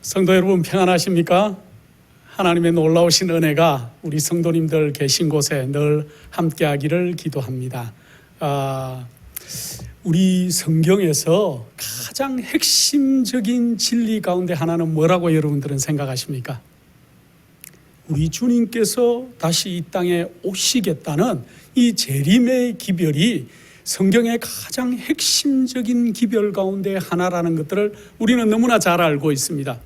성도 여러분 평안하십니까? 하나님의 놀라우신 은혜가 우리 성도님들 계신 곳에 늘 함께하기를 기도합니다. 우리 성경에서 가장 핵심적인 진리 가운데 하나는 뭐라고 여러분들은 생각하십니까? 우리 주님께서 다시 이 땅에 오시겠다는 이 재림의 기별이 성경의 가장 핵심적인 기별 가운데 하나라는 것들을 우리는 너무나 잘 알고 있습니다.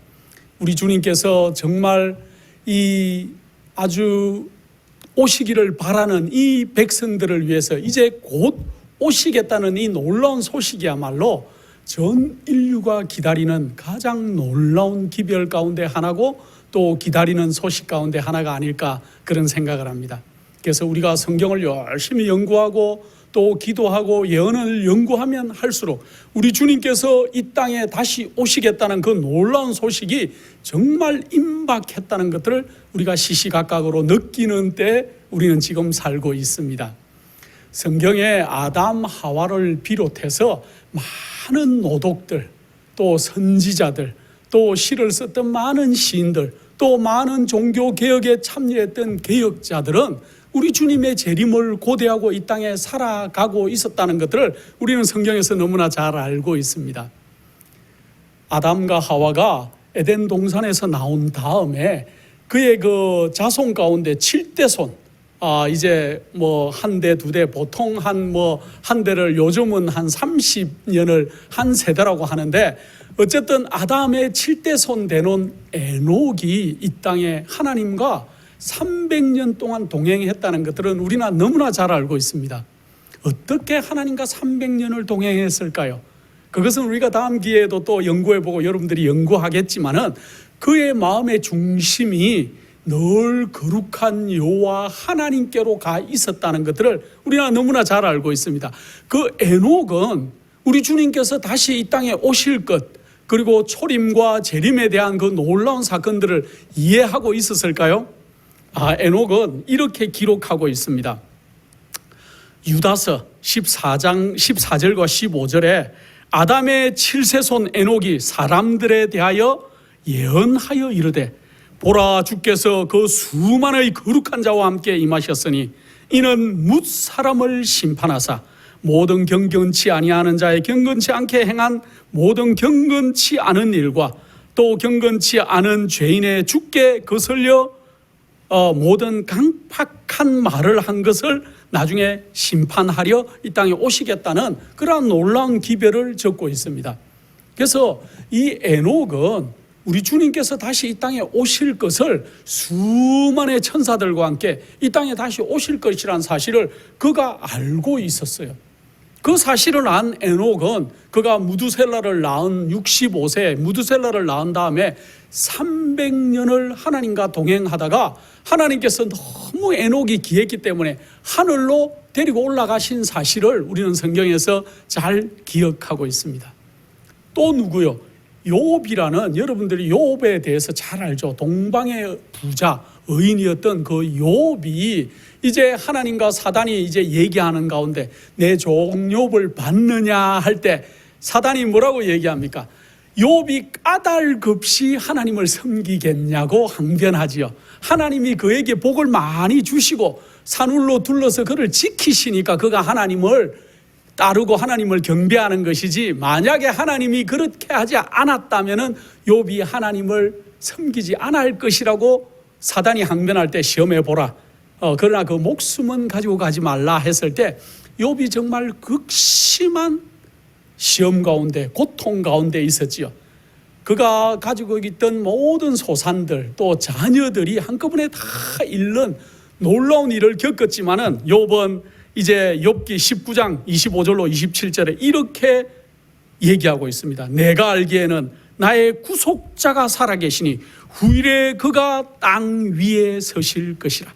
우리 주님께서 정말 이 아주 오시기를 바라는 이 백성들을 위해서 이제 곧 오시겠다는 이 놀라운 소식이야말로 전 인류가 기다리는 가장 놀라운 기별 가운데 하나고 또 기다리는 소식 가운데 하나가 아닐까 그런 생각을 합니다. 그래서 우리가 성경을 열심히 연구하고 또 기도하고 예언을 연구하면 할수록 우리 주님께서 이 땅에 다시 오시겠다는 그 놀라운 소식이 정말 임박했다는 것들을 우리가 시시각각으로 느끼는 때 우리는 지금 살고 있습니다. 성경에 아담 하와를 비롯해서 많은 노독들, 또 선지자들, 또 시를 썼던 많은 시인들, 또 많은 종교 개혁에 참여했던 개혁자들은 우리 주님의 재림을 고대하고 이 땅에 살아가고 있었다는 것들을 우리는 성경에서 너무나 잘 알고 있습니다. 아담과 하와가 에덴 동산에서 나온 다음에 그의 그 자손 가운데 7대손, 이제 뭐 한 대, 두 대, 보통 한 대를 요즘은 한 30년을 한 세대라고 하는데, 어쨌든 아담의 7대손 되는 에녹이 이 땅에 하나님과 300년 동안 동행했다는 것들은 우리는 너무나 잘 알고 있습니다. 어떻게 하나님과 300년을 동행했을까요? 그것은 우리가 다음 기회에도 또 연구해보고 여러분들이 연구하겠지만은 그의 마음의 중심이 늘 거룩한 여호와 하나님께로 가 있었다는 것들을 우리는 너무나 잘 알고 있습니다. 그 에녹은 우리 주님께서 다시 이 땅에 오실 것, 그리고 초림과 재림에 대한 그 놀라운 사건들을 이해하고 있었을까요? 에녹은 이렇게 기록하고 있습니다. 유다서 14장 14절과 15절에 아담의 7세손 에녹이 사람들에 대하여 예언하여 이르되, 보라, 주께서 그 수만의 거룩한 자와 함께 임하셨으니 이는 뭇 사람을 심판하사 모든 경건치 아니하는 자의 경건치 않게 행한 모든 경건치 않은 일과 또 경건치 않은 죄인의 주께 거슬려 모든 강팍한 말을 한 것을 나중에 심판하려 이 땅에 오시겠다는 그러한 놀라운 기별을 적고 있습니다. 그래서 이 에녹은 우리 주님께서 다시 이 땅에 오실 것을 수만의 천사들과 함께 이 땅에 다시 오실 것이라는 사실을 그가 알고 있었어요. 그 사실을 안 에녹은 그가 무두셀라를 낳은 65세 무두셀라를 낳은 다음에 300년을 하나님과 동행하다가 하나님께서 너무 에녹이 귀했기 때문에 하늘로 데리고 올라가신 사실을 우리는 성경에서 잘 기억하고 있습니다. 또 누구요? 욥이라는, 여러분들이 욥에 대해서 잘 알죠. 동방의 부자 의인이었던 그 욥이 이제 하나님과 사단이 이제 얘기하는 가운데 내 종 욥을 받느냐 할 때 사단이 뭐라고 얘기합니까? 욥이 까닭없이 하나님을 섬기겠냐고 항변하지요. 하나님이 그에게 복을 많이 주시고 산울로 둘러서 그를 지키시니까 그가 하나님을 따르고 하나님을 경배하는 것이지, 만약에 하나님이 그렇게 하지 않았다면은 욥이 하나님을 섬기지 않을 것이라고 사단이 항변할 때 시험해 보라. 그러나 그 목숨은 가지고 가지 말라 했을 때 욥이 정말 극심한 시험 가운데, 고통 가운데 있었지요. 그가 가지고 있던 모든 소산들 또 자녀들이 한꺼번에 다 잃는 놀라운 일을 겪었지만은 욥은 이제 욥기 19장 25절로 27절에 이렇게 얘기하고 있습니다. 내가 알기에는 나의 구속자가 살아계시니 후일에 그가 땅 위에 서실 것이라.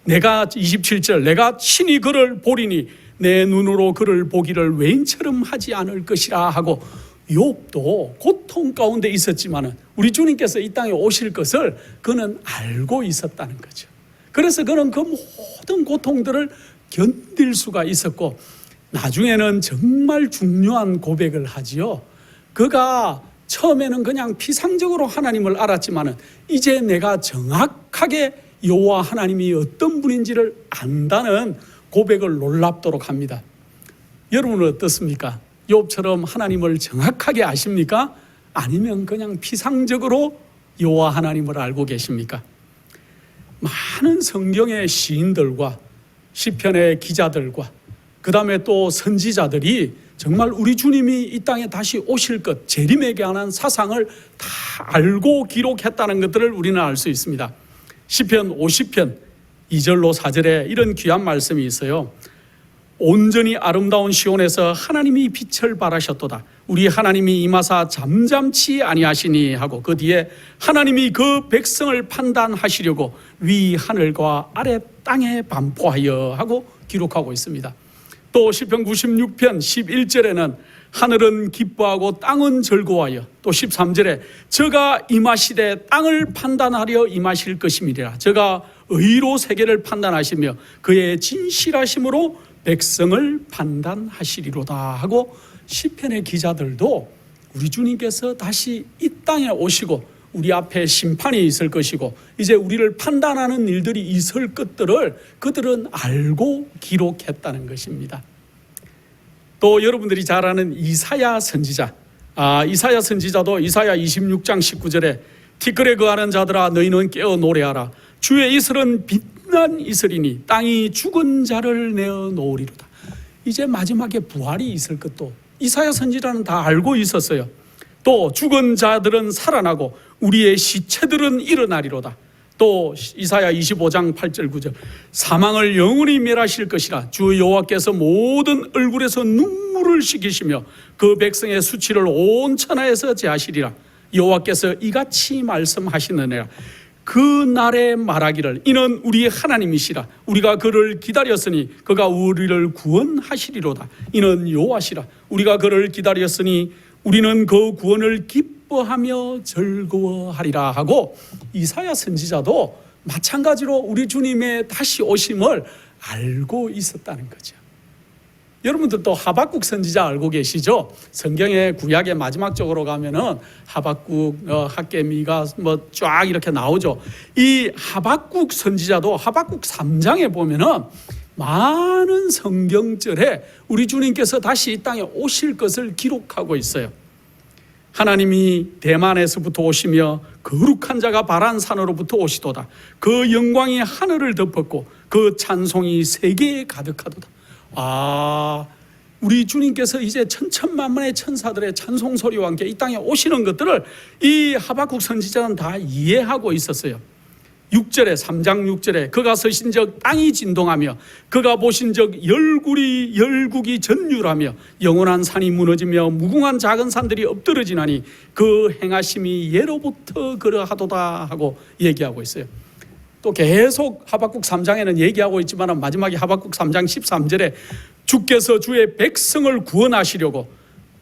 내가 27절 내가 친히 그를 보리니 내 눈으로 그를 보기를 외인처럼 하지 않을 것이라 하고, 욥도 고통 가운데 있었지만은 우리 주님께서 이 땅에 오실 것을 그는 알고 있었다는 거죠. 그래서 그는 그 모든 고통들을 견딜 수가 있었고, 나중에는 정말 중요한 고백을 하지요. 그가 처음에는 그냥 피상적으로 하나님을 알았지만은 이제 내가 정확하게 여호와 하나님이 어떤 분인지를 안다는 고백을 놀랍도록 합니다. 여러분은 어떻습니까? 욥처럼 하나님을 정확하게 아십니까? 아니면 그냥 피상적으로 여호와 하나님을 알고 계십니까? 많은 성경의 시인들과 시편의 기자들과 그 다음에 또 선지자들이 정말 우리 주님이 이 땅에 다시 오실 것, 재림에 관한 사상을 다 알고 기록했다는 것들을 우리는 알 수 있습니다. 시편 50편 2절로 4절에 이런 귀한 말씀이 있어요. 온전히 아름다운 시온에서 하나님이 빛을 발하셨도다. 우리 하나님이 임하사 잠잠치 아니하시니 하고 그 뒤에 하나님이 그 백성을 판단하시려고 위 하늘과 아래 땅에 반포하여 하고 기록하고 있습니다. 또 시편 96편 11절에는 하늘은 기뻐하고 땅은 즐거워하여, 또 13절에 저가 임하시되 땅을 판단하려 임하실 것임이라. 저가 의로 세계를 판단하시며 그의 진실하심으로 백성을 판단하시리로다 하고, 시편의 기자들도 우리 주님께서 다시 이 땅에 오시고 우리 앞에 심판이 있을 것이고 이제 우리를 판단하는 일들이 있을 것들을 그들은 알고 기록했다는 것입니다. 또 여러분들이 잘 아는 이사야 선지자, 이사야 선지자도 이사야 26장 19절에 티끌에 거하는 자들아 너희는 깨어 노래하라. 주의 이슬은 빛난 이슬이니 땅이 죽은 자를 내어 놓으리로다. 이제 마지막에 부활이 있을 것도 이사야 선지자는 다 알고 있었어요. 또 죽은 자들은 살아나고 우리의 시체들은 일어나리로다. 또 이사야 25장 8절 9절 사망을 영원히 멸하실 것이라. 주 여호와께서 모든 얼굴에서 눈물을 씻기시며 그 백성의 수치를 온 천하에서 제하시리라. 여호와께서 이같이 말씀하시느니라. 그 날에 말하기를 이는 우리의 하나님이시라. 우리가 그를 기다렸으니 그가 우리를 구원하시리로다. 이는 여호와시라. 우리가 그를 기다렸으니 우리는 그 구원을 기뻐하며 즐거워하리라 하고, 이사야 선지자도 마찬가지로 우리 주님의 다시 오심을 알고 있었다는 거죠. 여러분들도 하박국 선지자 알고 계시죠? 성경의 구약의 마지막 쪽으로 가면은 하박국, 학개미가 뭐 쫙 이렇게 나오죠. 이 하박국 선지자도 하박국 3장에 보면은 많은 성경절에 우리 주님께서 다시 이 땅에 오실 것을 기록하고 있어요. 하나님이 대만에서부터 오시며 거룩한 자가 바란산으로부터 오시도다. 그 영광이 하늘을 덮었고 그 찬송이 세계에 가득하도다. 우리 주님께서 이제 천천만만의 천사들의 찬송 소리와 함께 이 땅에 오시는 것들을 이 하박국 선지자는 다 이해하고 있었어요. 6절에 3장 6절에 그가 서신 적 땅이 진동하며 그가 보신 적 열국이 전율하며 영원한 산이 무너지며 무궁한 작은 산들이 엎드러지나니 그 행하심이 예로부터 그러하도다 하고 얘기하고 있어요. 또 계속 하박국 3장에는 얘기하고 있지만 마지막에 하박국 3장 13절에 주께서 주의 백성을 구원하시려고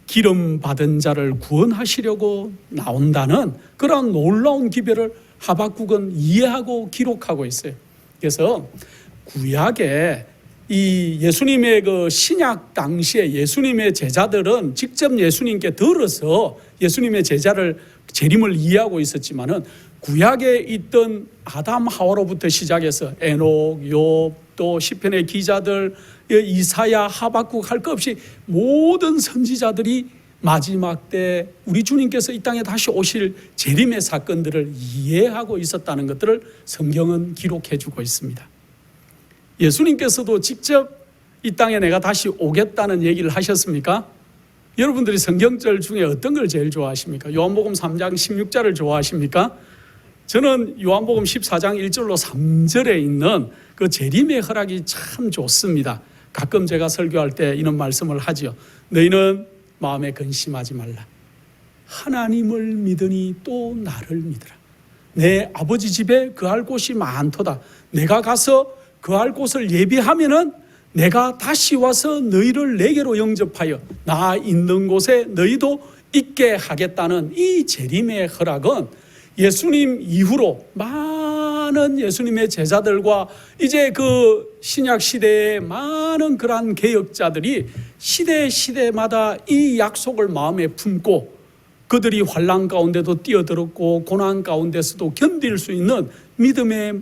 기름 받은 자를 구원하시려고 나온다는 그런 놀라운 기별을 하박국은 이해하고 기록하고 있어요. 그래서 구약에 이 예수님의 그 신약 당시에 예수님의 제자들은 직접 예수님께 들어서 예수님의 재림을 이해하고 있었지만은 구약에 있던 아담 하와로부터 시작해서 에녹, 욥, 또 시편의 기자들, 이사야, 하박국 할 것 없이 모든 선지자들이 마지막 때 우리 주님께서 이 땅에 다시 오실 재림의 사건들을 이해하고 있었다는 것들을 성경은 기록해 주고 있습니다. 예수님께서도 직접 이 땅에 내가 다시 오겠다는 얘기를 하셨습니까? 여러분들이 성경절 중에 어떤 걸 제일 좋아하십니까? 요한복음 3장 16절을 좋아하십니까? 저는 요한복음 14장 1절로 3절에 있는 그 재림의 허락이 참 좋습니다. 가끔 제가 설교할 때 이런 말씀을 하지요. 너희는 마음에 근심하지 말라. 하나님을 믿으니 또 나를 믿으라. 내 아버지 집에 거할 곳이 많도다. 내가 가서 거할 곳을 예비하면은 내가 다시 와서 너희를 내게로 영접하여 나 있는 곳에 너희도 있게 하겠다는 이 재림의 허락은 예수님 이후로 많은 예수님의 제자들과 이제 그 신약 시대의 많은 그러한 개혁자들이 시대마다 이 약속을 마음에 품고 그들이 환난 가운데도 뛰어들었고 고난 가운데서도 견딜 수 있는 믿음의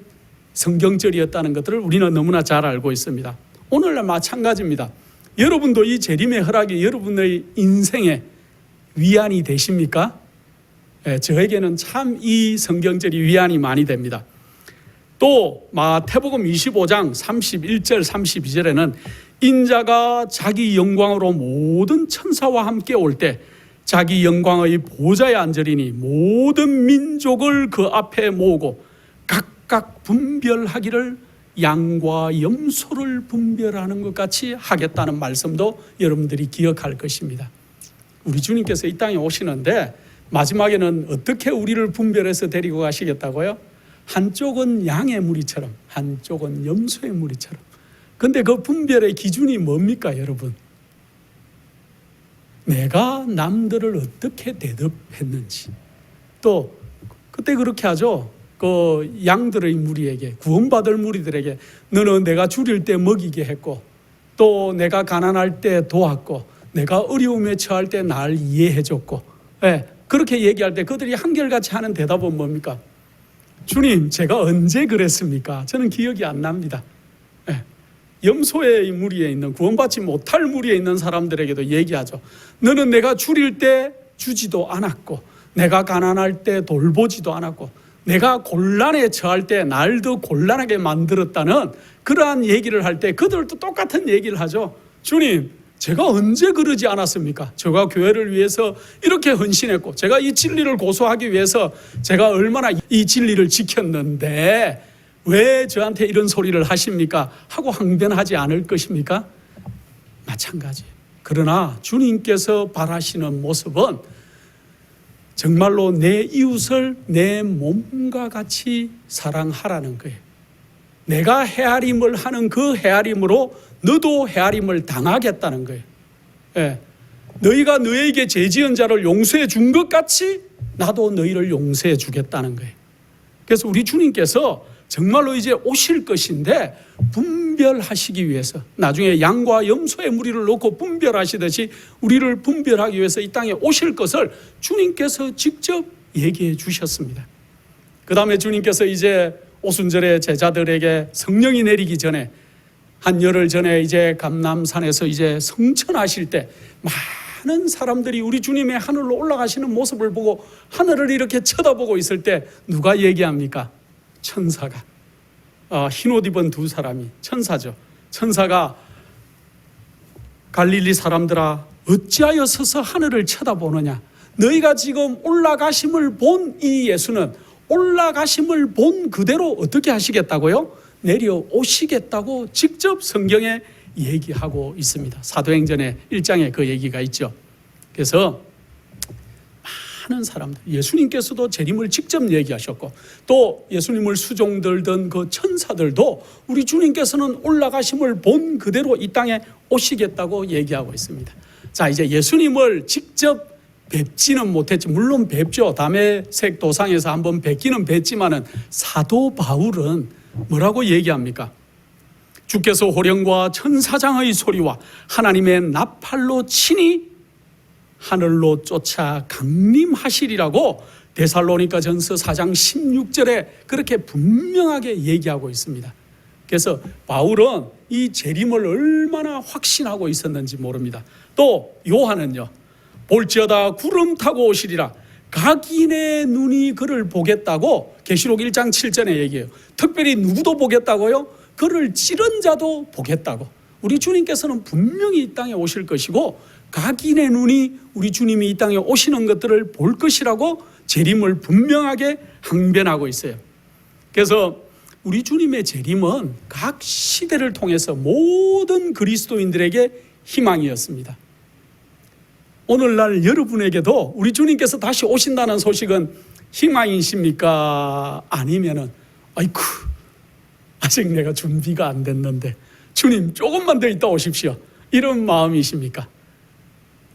성경절이었다는 것들을 우리는 너무나 잘 알고 있습니다. 오늘날 마찬가지입니다. 여러분도 이 재림의 허락이 여러분의 인생에 위안이 되십니까? 저에게는 참 이 성경절이 위안이 많이 됩니다. 또 마태복음 25장 31절 32절에는 인자가 자기 영광으로 모든 천사와 함께 올 때 자기 영광의 보좌에 앉으리니 모든 민족을 그 앞에 모으고 각각 분별하기를 양과 염소를 분별하는 것 같이 하겠다는 말씀도 여러분들이 기억할 것입니다. 우리 주님께서 이 땅에 오시는데 마지막에는 어떻게 우리를 분별해서 데리고 가시겠다고요? 한쪽은 양의 무리처럼 한쪽은 염소의 무리처럼. 근데 그 분별의 기준이 뭡니까 여러분? 내가 남들을 어떻게 대접했는지. 또 그때 그렇게 하죠. 그 양들의 무리에게, 구원받을 무리들에게 너는 내가 줄일 때 먹이게 했고 또 내가 가난할 때 도왔고 내가 어려움에 처할 때 날 이해해 줬고, 그렇게 얘기할 때 그들이 한결같이 하는 대답은 뭡니까? 주님, 제가 언제 그랬습니까? 저는 기억이 안 납니다. 염소의 무리에 있는, 구원받지 못할 무리에 있는 사람들에게도 얘기하죠. 너는 내가 줄일 때 주지도 않았고 내가 가난할 때 돌보지도 않았고 내가 곤란에 처할 때 날 더 곤란하게 만들었다는 그러한 얘기를 할 때 그들도 똑같은 얘기를 하죠. 주님, 제가 언제 그러지 않았습니까? 제가 교회를 위해서 이렇게 헌신했고 제가 이 진리를 고소하기 위해서 제가 얼마나 이 진리를 지켰는데 왜 저한테 이런 소리를 하십니까? 하고 항변하지 않을 것입니까? 마찬가지예요. 그러나 주님께서 바라시는 모습은 정말로 내 이웃을 내 몸과 같이 사랑하라는 거예요. 내가 헤아림을 하는 그 헤아림으로 너도 헤아림을 당하겠다는 거예요. 너희가 너에게 죄지은 자를 용서해 준 것 같이 나도 너희를 용서해 주겠다는 거예요. 그래서 우리 주님께서 정말로 이제 오실 것인데 분별하시기 위해서 나중에 양과 염소의 무리를 놓고 분별하시듯이 우리를 분별하기 위해서 이 땅에 오실 것을 주님께서 직접 얘기해 주셨습니다. 그 다음에 주님께서 이제 오순절에 제자들에게 성령이 내리기 전에 한 열흘 전에 이제 감람산에서 이제 성천하실 때 많은 사람들이 우리 주님의 하늘로 올라가시는 모습을 보고 하늘을 이렇게 쳐다보고 있을 때 누가 얘기합니까? 천사가, 흰옷 입은 두 사람이 천사죠. 천사가 갈릴리 사람들아 어찌하여 서서 하늘을 쳐다보느냐? 너희가 지금 올라가심을 본 이 예수는 올라가심을 본 그대로 어떻게 하시겠다고요? 내려오시겠다고 직접 성경에 얘기하고 있습니다. 사도행전의 1장에 그 얘기가 있죠. 그래서 많은 사람들, 예수님께서도 재림을 직접 얘기하셨고 또 예수님을 수종들던 그 천사들도 우리 주님께서는 올라가심을 본 그대로 이 땅에 오시겠다고 얘기하고 있습니다. 자, 이제 예수님을 직접 뵙지는 못했지. 물론 뵙죠. 다메섹 도상에서 한번 뵙기는 뵙지만은 사도 바울은 뭐라고 얘기합니까? 주께서 호령과 천사장의 소리와 하나님의 나팔로 친히 하늘로 쫓아 강림하시리라고 데살로니가전서 4장 16절에 그렇게 분명하게 얘기하고 있습니다. 그래서 바울은 이 재림을 얼마나 확신하고 있었는지 모릅니다. 또 요한은요, 볼지어다 구름 타고 오시리라 각인의 눈이 그를 보겠다고 계시록 1장 7절에 얘기해요. 특별히 누구도 보겠다고요? 그를 찌른 자도 보겠다고. 우리 주님께서는 분명히 이 땅에 오실 것이고 각인의 눈이 우리 주님이 이 땅에 오시는 것들을 볼 것이라고 재림을 분명하게 항변하고 있어요. 그래서 우리 주님의 재림은 각 시대를 통해서 모든 그리스도인들에게 희망이었습니다. 오늘날 여러분에게도 우리 주님께서 다시 오신다는 소식은 희망이십니까? 아니면은 아이쿠 아직 내가 준비가 안 됐는데 주님 조금만 더 있다 오십시오, 이런 마음이십니까?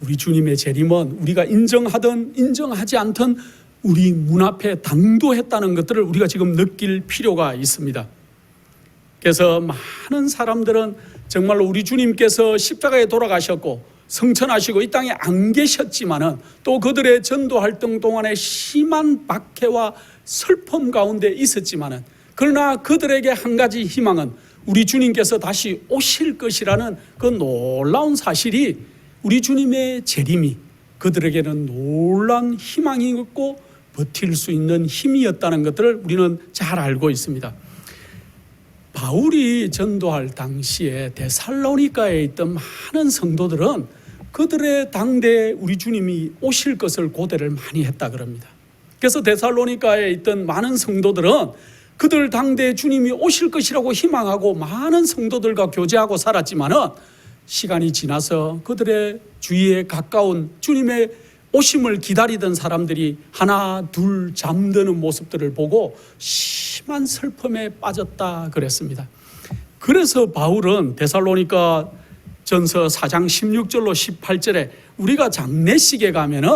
우리 주님의 재림은 우리가 인정하든 인정하지 않든 우리 문 앞에 당도했다는 것들을 우리가 지금 느낄 필요가 있습니다. 그래서 많은 사람들은 정말로 우리 주님께서 십자가에 돌아가셨고 성천하시고 이 땅에 안 계셨지만은 또 그들의 전도 활동 동안에 심한 박해와 슬픔 가운데 있었지만은 그러나 그들에게 한 가지 희망은 우리 주님께서 다시 오실 것이라는 그 놀라운 사실이 우리 주님의 재림이 그들에게는 놀라운 희망이었고 버틸 수 있는 힘이었다는 것들을 우리는 잘 알고 있습니다. 바울이 전도할 당시에 데살로니가에 있던 많은 성도들은 그들의 당대에 우리 주님이 오실 것을 고대를 많이 했다 그럽니다. 그래서 데살로니가에 있던 많은 성도들은 그들 당대에 주님이 오실 것이라고 희망하고 많은 성도들과 교제하고 살았지만은 시간이 지나서 그들의 주위에 가까운 주님의 오심을 기다리던 사람들이 하나 둘 잠드는 모습들을 보고 심한 슬픔에 빠졌다 그랬습니다. 그래서 바울은 데살로니가 전서 4장 16절로 18절에 우리가 장례식에 가면은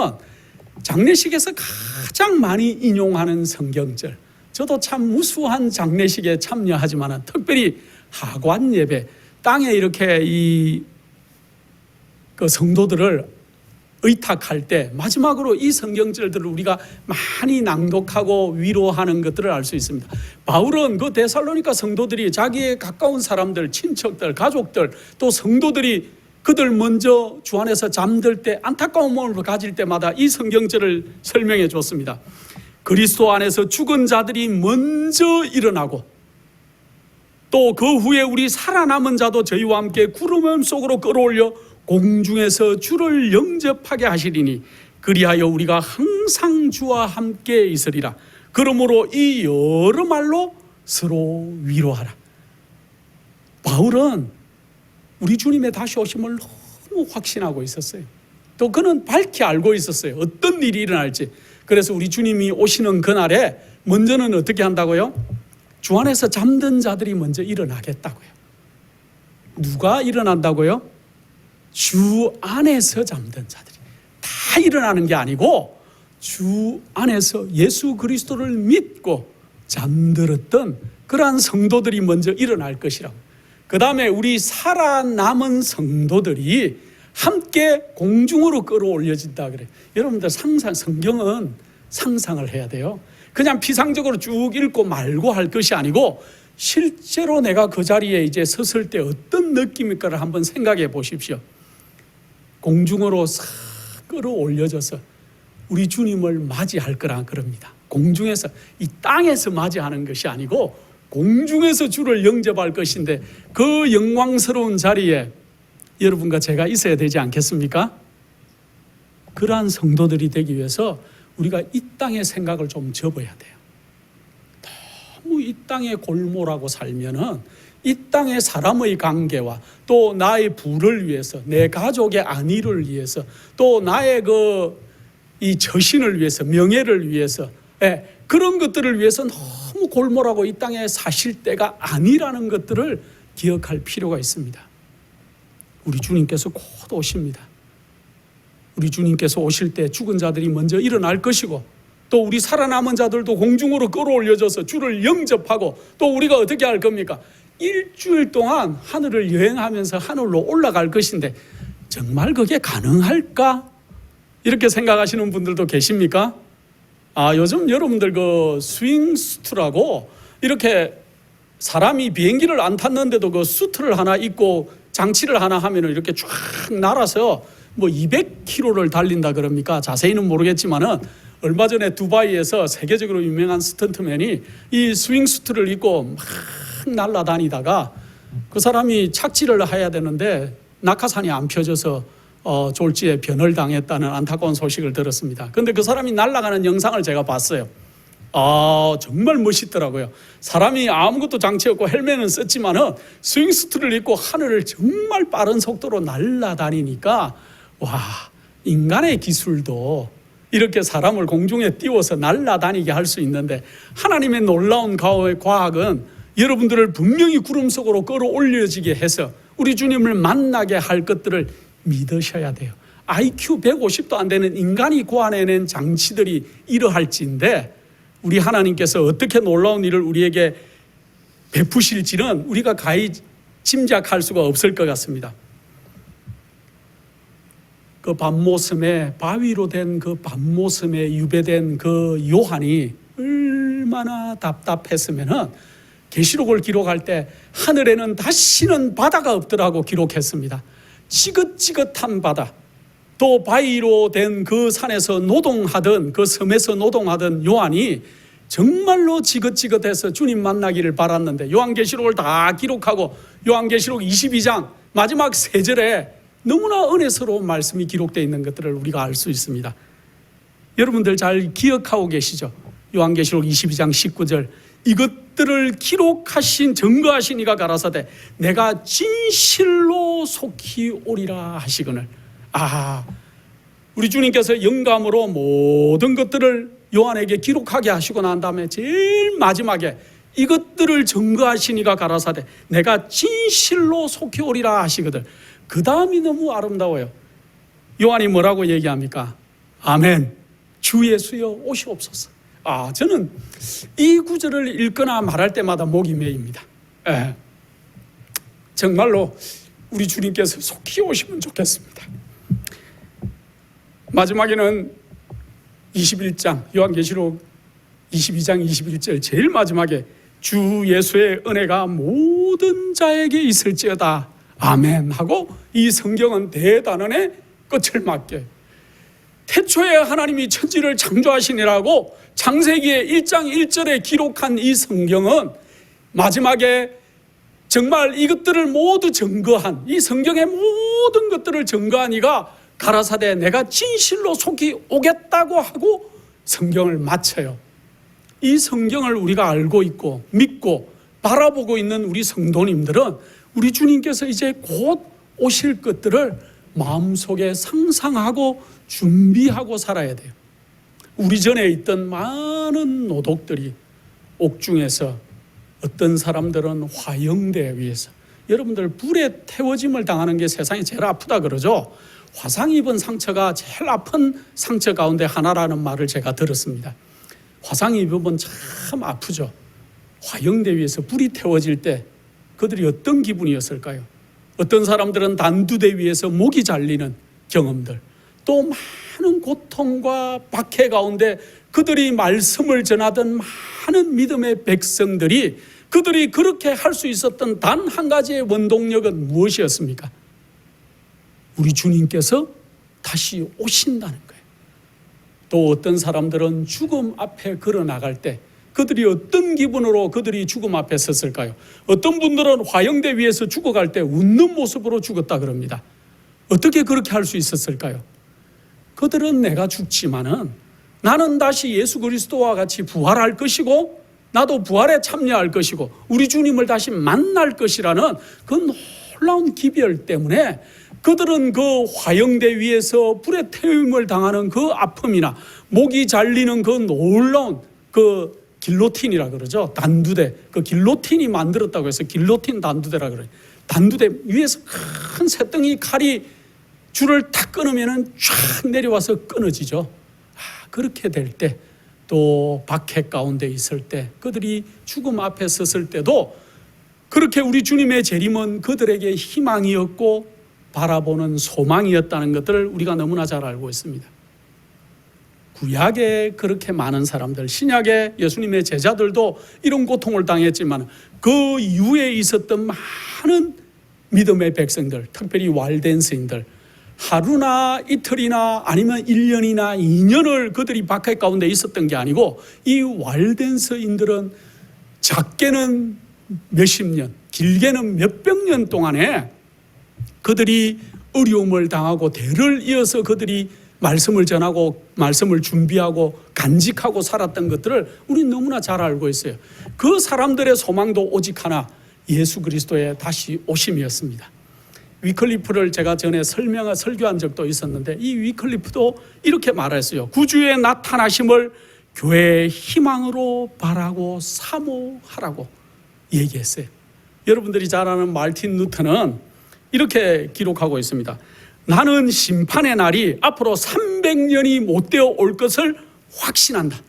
장례식에서 가장 많이 인용하는 성경절, 저도 참 무수한 장례식에 참여하지만은 특별히 하관 예배, 땅에 이렇게 그 성도들을 의탁할 때 마지막으로 이 성경절들을 우리가 많이 낭독하고 위로하는 것들을 알 수 있습니다. 바울은 그 데살로니가 성도들이 자기의 가까운 사람들, 친척들, 가족들 또 성도들이 그들 먼저 주 안에서 잠들 때 안타까운 마음을 가질 때마다 이 성경절을 설명해 줬습니다. 그리스도 안에서 죽은 자들이 먼저 일어나고 또 그 후에 우리 살아남은 자도 저희와 함께 구름 속으로 끌어올려 공중에서 주를 영접하게 하시리니 그리하여 우리가 항상 주와 함께 있으리라. 그러므로 이 여러 말로 서로 위로하라. 바울은 우리 주님의 다시 오심을 너무 확신하고 있었어요. 또 그는 밝히 알고 있었어요. 어떤 일이 일어날지. 그래서 우리 주님이 오시는 그날에 먼저는 어떻게 한다고요? 주 안에서 잠든 자들이 먼저 일어나겠다고요. 누가 일어난다고요? 주 안에서 잠든 자들이 다 일어나는 게 아니고 주 안에서 예수 그리스도를 믿고 잠들었던 그러한 성도들이 먼저 일어날 것이라고. 그 다음에 우리 살아남은 성도들이 함께 공중으로 끌어올려진다 그래요. 여러분들 성경은 상상을 해야 돼요. 그냥 피상적으로 쭉 읽고 말고 할 것이 아니고 실제로 내가 그 자리에 이제 섰을 때 어떤 느낌일까를 한번 생각해 보십시오. 공중으로 싹 끌어올려져서 우리 주님을 맞이할 거라 그럽니다. 공중에서, 이 땅에서 맞이하는 것이 아니고 공중에서 주를 영접할 것인데 그 영광스러운 자리에 여러분과 제가 있어야 되지 않겠습니까? 그러한 성도들이 되기 위해서 우리가 이 땅의 생각을 좀 접어야 돼요. 너무 이 땅에 골몰하고 살면은 이 땅의 사람의 관계와 또 나의 부를 위해서, 내 가족의 안위를 위해서, 또 나의 이 처신을 위해서, 명예를 위해서, 그런 것들을 위해서 너무 골몰하고 이 땅에 사실 때가 아니라는 것들을 기억할 필요가 있습니다. 우리 주님께서 곧 오십니다. 우리 주님께서 오실 때 죽은 자들이 먼저 일어날 것이고 또 우리 살아남은 자들도 공중으로 끌어올려져서 주를 영접하고 또 우리가 어떻게 할 겁니까? 일주일 동안 하늘을 여행하면서 하늘로 올라갈 것인데 정말 그게 가능할까? 이렇게 생각하시는 분들도 계십니까? 요즘 여러분들 그 스윙수트라고 이렇게 사람이 비행기를 안 탔는데도 그 수트를 하나 입고 장치를 하나 하면은 이렇게 쫙 날아서 뭐 200km를 달린다 그럽니까? 자세히는 모르겠지만은 얼마 전에 두바이에서 세계적으로 유명한 스턴트맨이 이 스윙수트를 입고 막 날아다니다가 그 사람이 착지를 해야 되는데 낙하산이 안 펴져서 졸지에 변을 당했다는 안타까운 소식을 들었습니다. 그런데 그 사람이 날아가는 영상을 제가 봤어요. 정말 멋있더라고요. 사람이 아무것도 장치 없고 헬멧은 썼지만은 스윙수트를 입고 하늘을 정말 빠른 속도로 날아다니니까 와, 인간의 기술도 이렇게 사람을 공중에 띄워서 날아다니게 할 수 있는데 하나님의 놀라운 과학은 여러분들을 분명히 구름 속으로 끌어올려지게 해서 우리 주님을 만나게 할 것들을 믿으셔야 돼요. IQ 150도 안 되는 인간이 고안해낸 장치들이 이러할지인데 우리 하나님께서 어떻게 놀라운 일을 우리에게 베푸실지는 우리가 가히 짐작할 수가 없을 것 같습니다. 그 밤모섬에 바위로 된 그 밤모섬에 유배된 그 요한이 얼마나 답답했으면은 계시록을 기록할 때 하늘에는 다시는 바다가 없더라고 기록했습니다. 지긋지긋한 바다, 또 바위로 된 그 산에서 노동하던, 그 섬에서 노동하던 요한이 정말로 지긋지긋해서 주님 만나기를 바랐는데, 요한계시록을 다 기록하고 요한계시록 22장 마지막 3절에 너무나 은혜스러운 말씀이 기록되어 있는 것들을 우리가 알 수 있습니다. 여러분들 잘 기억하고 계시죠? 요한계시록 22장 19절, 이것들을 기록하신 증거하신 이가 가라사대 내가 진실로 속히 오리라 하시거늘. 우리 주님께서 영감으로 모든 것들을 요한에게 기록하게 하시고 난 다음에 제일 마지막에 이것들을 증거하신 이가 가라사대 내가 진실로 속히 오리라 하시거든. 그 다음이 너무 아름다워요. 요한이 뭐라고 얘기합니까? 아멘, 주 예수여 오시옵소서. 저는 이 구절을 읽거나 말할 때마다 목이 메입니다. 정말로 우리 주님께서 속히 오시면 좋겠습니다. 마지막에는 21장 요한계시록 22장 21절 제일 마지막에 주 예수의 은혜가 모든 자에게 있을지어다 아멘 하고 이 성경은 대단원의 끝을 맞게, 태초에 하나님이 천지를 창조하시니라고 창세기의 1장 1절에 기록한 이 성경은 마지막에 정말 이것들을 모두 증거한, 이 성경의 모든 것들을 증거한 이가 가라사대 내가 진실로 속히 오겠다고 하고 성경을 마쳐요. 이 성경을 우리가 알고 있고 믿고 바라보고 있는 우리 성도님들은 우리 주님께서 이제 곧 오실 것들을 마음속에 상상하고 준비하고 살아야 돼요. 우리 전에 있던 많은 노독들이 옥중에서, 어떤 사람들은 화영대 위에서, 여러분들 불에 태워짐을 당하는 게 세상에 제일 아프다 그러죠. 화상 입은 상처가 제일 아픈 상처 가운데 하나라는 말을 제가 들었습니다. 화상 입으면 참 아프죠. 화영대 위에서 불이 태워질 때 그들이 어떤 기분이었을까요? 어떤 사람들은 단두대 위에서 목이 잘리는 경험들, 또 많은 고통과 박해 가운데 그들이 말씀을 전하던 많은 믿음의 백성들이, 그들이 그렇게 할 수 있었던 단 한 가지의 원동력은 무엇이었습니까? 우리 주님께서 다시 오신다는 거예요. 또 어떤 사람들은 죽음 앞에 걸어 나갈 때 그들이 어떤 기분으로 그들이 죽음 앞에 섰을까요? 어떤 분들은 화영대 위에서 죽어갈 때 웃는 모습으로 죽었다 그럽니다. 어떻게 그렇게 할 수 있었을까요? 그들은 내가 죽지만은 나는 다시 예수 그리스도와 같이 부활할 것이고 나도 부활에 참여할 것이고 우리 주님을 다시 만날 것이라는 그 놀라운 기별 때문에 그들은 그 화영대 위에서 불에 태움을 당하는 그 아픔이나 목이 잘리는 그 놀라운 그 길로틴이라 그러죠. 단두대, 그 길로틴이 만들었다고 해서 길로틴 단두대라 그래요. 단두대 위에서 큰 새덩이 칼이 줄을 탁 끊으면은 쫙 내려와서 끊어지죠. 그렇게 될 때, 또 박해 가운데 있을 때, 그들이 죽음 앞에 섰을 때도 그렇게 우리 주님의 재림은 그들에게 희망이었고 바라보는 소망이었다는 것들을 우리가 너무나 잘 알고 있습니다. 구약에 그렇게 많은 사람들, 신약의 예수님의 제자들도 이런 고통을 당했지만 그 이후에 있었던 많은 믿음의 백성들, 특별히 왈덴스인들, 하루나 이틀이나 아니면 1년이나 2년을 그들이 박해 가운데 있었던 게 아니고 이 왈덴스인들은 작게는 몇십 년, 길게는 몇백 년 동안에 그들이 어려움을 당하고 대를 이어서 그들이 말씀을 전하고 말씀을 준비하고 간직하고 살았던 것들을 우리는 너무나 잘 알고 있어요. 그 사람들의 소망도 오직 하나, 예수 그리스도의 다시 오심이었습니다. 위클리프를 제가 전에 설교한 적도 있었는데 이 위클리프도 이렇게 말했어요. 구주의 나타나심을 교회의 희망으로 바라고 사모하라고 얘기했어요. 여러분들이 잘 아는 마르틴 루터는 이렇게 기록하고 있습니다. 나는 심판의 날이 앞으로 300년이 못 되어 올 것을 확신한다.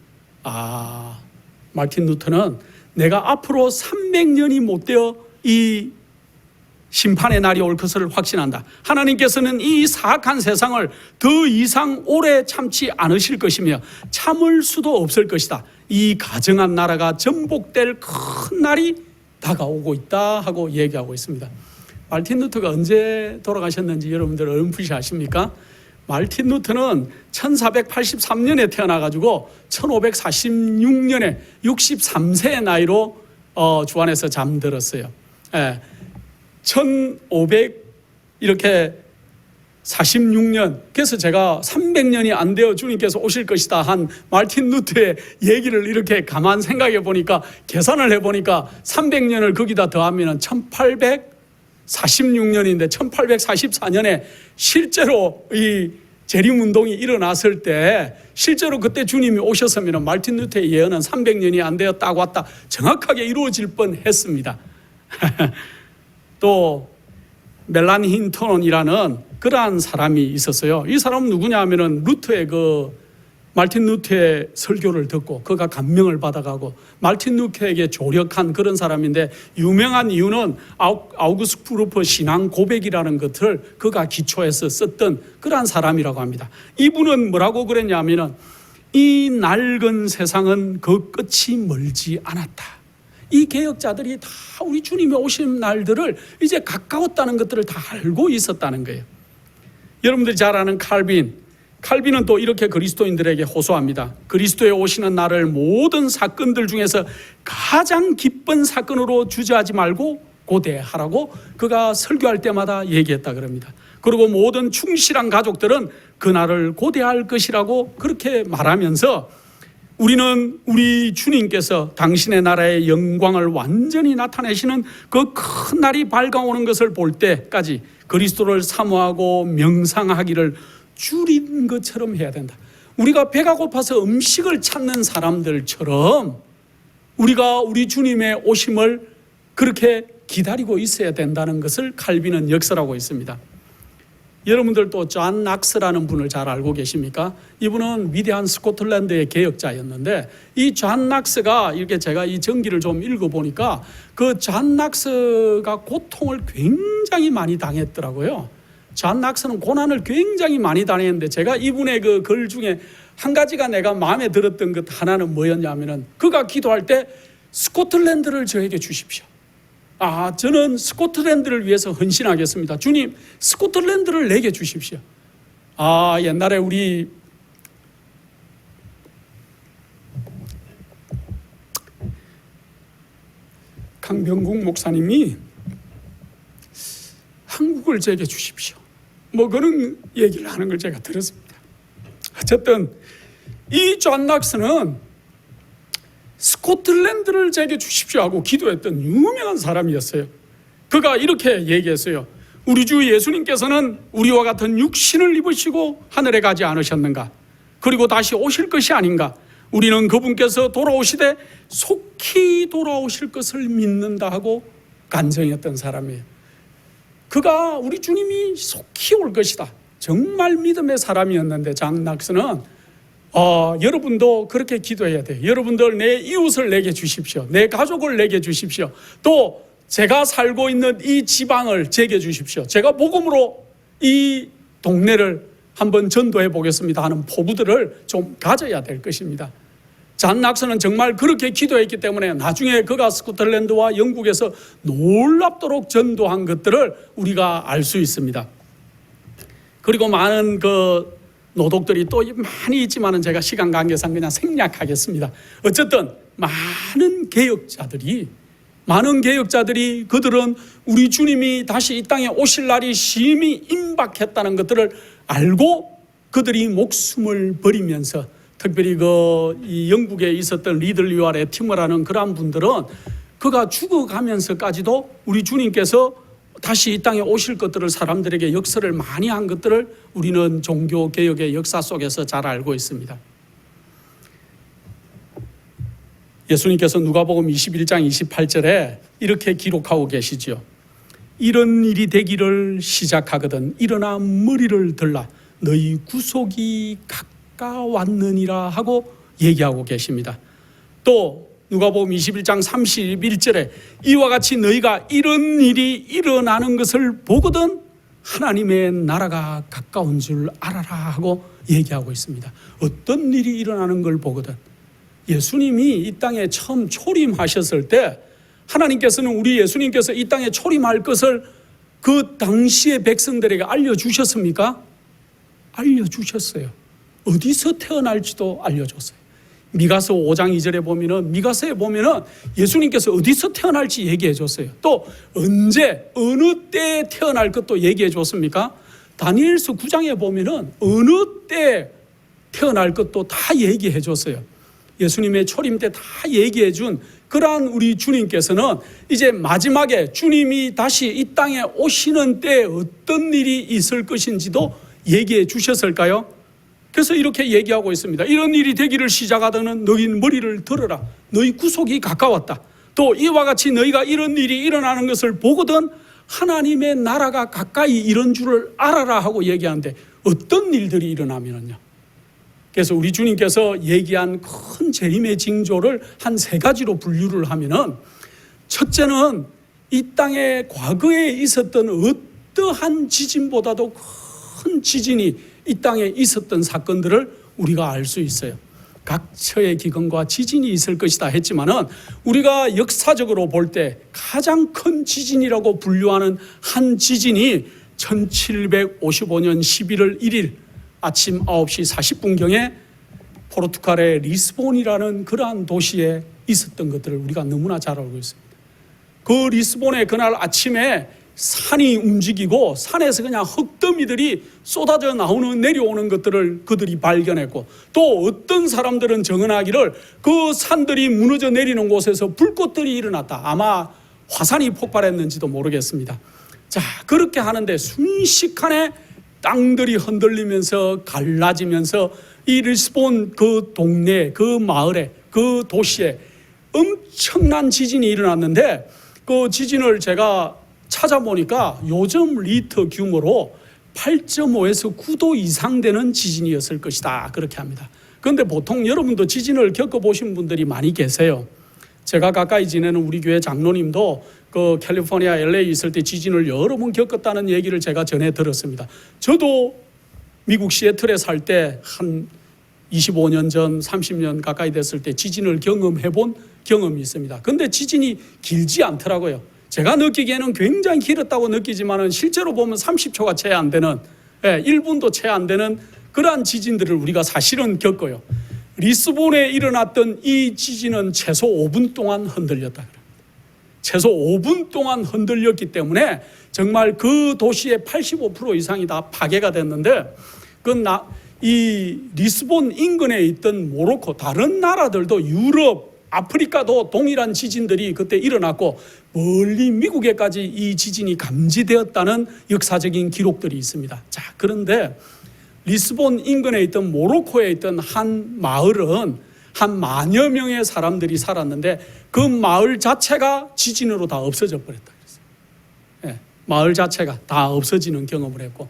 마르틴 루터는 내가 앞으로 300년이 못 되어 이 심판의 날이 올 것을 확신한다. 하나님께서는 이 사악한 세상을 더 이상 오래 참지 않으실 것이며 참을 수도 없을 것이다. 이 가증한 나라가 전복될 큰 날이 다가오고 있다 하고 얘기하고 있습니다. 말틴 루터가 언제 돌아가셨는지 여러분들 어렴풋이 아십니까? 말틴 루터는 1483년에 태어나가지고 1546년에 63세의 나이로 주 안에서 잠들었어요. 1546년, 그래서 제가 300년이 안 되어 주님께서 오실 것이다 한 말틴 루터의 얘기를 이렇게 가만 생각해 보니까, 계산을 해 보니까 300년을 거기다 더하면 1846년인데 1844년에 실제로 이 재림운동이 일어났을 때 실제로 그때 주님이 오셨으면 말틴 루터의 예언은 300년이 안 되었다고 왔다 정확하게 이루어질 뻔했습니다. 또 멜란 힌턴이라는 그러한 사람이 있었어요. 이 사람은 누구냐 하면은 말틴 루터의 설교를 듣고 그가 감명을 받아가고 말틴 루터에게 조력한 그런 사람인데, 유명한 이유는 아우구스트루프 신앙 고백이라는 것을 그가 기초해서 썼던 그러한 사람이라고 합니다. 이분은 뭐라고 그랬냐면은 이 낡은 세상은 그 끝이 멀지 않았다. 이 개혁자들이 다 우리 주님의 오신 날들을 이제 가까웠다는 것들을 다 알고 있었다는 거예요. 여러분들이 잘 아는 칼빈은 또 이렇게 그리스도인들에게 호소합니다. 그리스도의 오시는 날을 모든 사건들 중에서 가장 기쁜 사건으로 주저하지 말고 고대하라고 그가 설교할 때마다 얘기했다 그럽니다. 그리고 모든 충실한 가족들은 그날을 고대할 것이라고 그렇게 말하면서, 우리는 우리 주님께서 당신의 나라의 영광을 완전히 나타내시는 그 큰 날이 밝아오는 것을 볼 때까지 그리스도를 사모하고 명상하기를 줄인 것처럼 해야 된다. 우리가 배가 고파서 음식을 찾는 사람들처럼 우리가 우리 주님의 오심을 그렇게 기다리고 있어야 된다는 것을 칼빈은 역설하고 있습니다. 여러분들도 존 낙스라는 분을 잘 알고 계십니까? 이분은 위대한 스코틀랜드의 개혁자였는데, 이 존 낙스가 이렇게 제가 이 전기를 좀 읽어보니까 그 존 낙스가 고통을 굉장히 많이 당했더라고요. 존 낙스는 고난을 굉장히 많이 당했는데, 제가 이분의 그 글 중에 한 가지가 내가 마음에 들었던 것 하나는 뭐였냐면은, 그가 기도할 때 스코틀랜드를 저에게 주십시오. 저는 스코틀랜드를 위해서 헌신하겠습니다. 주님, 스코틀랜드를 내게 주십시오. 옛날에 우리 강병국 목사님이 한국을 제게 주십시오. 뭐 그런 얘기를 하는 걸 제가 들었습니다. 어쨌든 이 존 낙스는 스코틀랜드를 제게 주십시오 하고 기도했던 유명한 사람이었어요. 그가 이렇게 얘기했어요. 우리 주 예수님께서는 우리와 같은 육신을 입으시고 하늘에 가지 않으셨는가? 그리고 다시 오실 것이 아닌가? 우리는 그분께서 돌아오시되 속히 돌아오실 것을 믿는다 하고 간증했던 사람이에요. 그가 우리 주님이 속히 올 것이다, 정말 믿음의 사람이었는데, 존 낙스는 여러분도 그렇게 기도해야 돼요. 여러분들 내 이웃을 내게 주십시오. 내 가족을 내게 주십시오. 또 제가 살고 있는 이 지방을 제게 주십시오. 제가 복음으로 이 동네를 한번 전도해 보겠습니다 하는 포부들을 좀 가져야 될 것입니다. 존 낙스는 정말 그렇게 기도했기 때문에 나중에 그가 스코틀랜드와 영국에서 놀랍도록 전도한 것들을 우리가 알 수 있습니다. 그리고 많은 노독들이 또 많이 있지만은 제가 시간 관계상 그냥 생략하겠습니다. 어쨌든 많은 개혁자들이 그들은 우리 주님이 다시 이 땅에 오실 날이 심히 임박했다는 것들을 알고 그들이 목숨을 버리면서, 특별히 이 영국에 있었던 리들리와 레티머라는 그러한 분들은 그가 죽어가면서까지도 우리 주님께서 다시 이 땅에 오실 것들을 사람들에게 역설을 많이 한 것들을 우리는 종교개혁의 역사 속에서 잘 알고 있습니다. 예수님께서 누가복음 21장 28절에 이렇게 기록하고 계시죠. 이런 일이 되기를 시작하거든 일어나 머리를 들라 너희 구속이 가까웠느니라 하고 얘기하고 계십니다. 또 누가복음 21장 31절에 이와 같이 너희가 이런 일이 일어나는 것을 보거든 하나님의 나라가 가까운 줄 알아라 하고 얘기하고 있습니다. 어떤 일이 일어나는 걸 보거든. 예수님이 이 땅에 처음 초림하셨을 때 하나님께서는 우리 예수님께서 이 땅에 초림할 것을 그 당시의 백성들에게 알려주셨습니까? 알려주셨어요. 어디서 태어날지도 알려줬어요. 미가서 5장 2절에 보면은, 미가서에 보면은 예수님께서 어디서 태어날지 얘기해 줬어요. 또 언제 어느 때에 태어날 것도 얘기해 줬습니까? 다니엘서 9장에 보면은 어느 때 태어날 것도 다 얘기해 줬어요. 예수님의 초림 때 다 얘기해 준 그러한 우리 주님께서는 이제 마지막에 주님이 다시 이 땅에 오시는 때 어떤 일이 있을 것인지도 얘기해 주셨을까요? 그래서 이렇게 얘기하고 있습니다. 이런 일이 되기를 시작하더는 너희는 머리를 들어라. 너희 구속이 가까웠다. 또 이와 같이 너희가 이런 일이 일어나는 것을 보거든 하나님의 나라가 가까이 이런 줄을 알아라 하고 얘기하는데 어떤 일들이 일어나면요. 그래서 우리 주님께서 얘기한 큰 재림의 징조를 한 3가지로 분류를 하면은, 첫째는 이 땅에 과거에 있었던 어떠한 지진보다도 큰 지진이 이 땅에 있었던 사건들을 우리가 알 수 있어요. 각처의 기근과 지진이 있을 것이다 했지만은 우리가 역사적으로 볼 때 가장 큰 지진이라고 분류하는 한 지진이 1755년 11월 1일 아침 9시 40분경에 포르투갈의 리스본이라는 그러한 도시에 있었던 것들을 우리가 너무나 잘 알고 있습니다. 그 리스본의 그날 아침에 산이 움직이고 산에서 그냥 흙더미들이 쏟아져 나오는 내려오는 것들을 그들이 발견했고, 또 어떤 사람들은 증언하기를 그 산들이 무너져 내리는 곳에서 불꽃들이 일어났다. 아마 화산이 폭발했는지도 모르겠습니다. 자, 그렇게 하는데 순식간에 땅들이 흔들리면서 갈라지면서 이 리스본 그 동네, 그 마을에, 그 도시에 엄청난 지진이 일어났는데, 그 지진을 제가 찾아보니까 요즘 리터 규모로 8.5에서 9도 이상 되는 지진이었을 것이다, 그렇게 합니다. 그런데 보통 여러분도 지진을 겪어보신 분들이 많이 계세요. 제가 가까이 지내는 우리 교회 장로님도 그 캘리포니아 LA 있을 때 지진을 여러 번 겪었다는 얘기를 제가 전해 들었습니다. 저도 미국 시애틀에 살 때 한 25년 전, 30년 가까이 됐을 때 지진을 경험해 본 경험이 있습니다. 그런데 지진이 길지 않더라고요. 제가 느끼기에는 굉장히 길었다고 느끼지만 실제로 보면 30초가 채 안 되는, 1분도 채 안 되는 그러한 지진들을 우리가 사실은 겪어요. 리스본에 일어났던 이 지진은 최소 5분 동안 흔들렸다. 최소 5분 동안 흔들렸기 때문에 정말 그 도시의 85% 이상이 다 파괴가 됐는데, 이 리스본 인근에 있던 모로코, 다른 나라들도 유럽, 아프리카도 동일한 지진들이 그때 일어났고 멀리 미국에까지 이 지진이 감지되었다는 역사적인 기록들이 있습니다. 자, 그런데 리스본 인근에 있던 모로코에 있던 한 마을은 한 10,000여 명의 사람들이 살았는데 그 마을 자체가 지진으로 다 없어져 버렸다. 마을 자체가 다 없어지는 경험을 했고,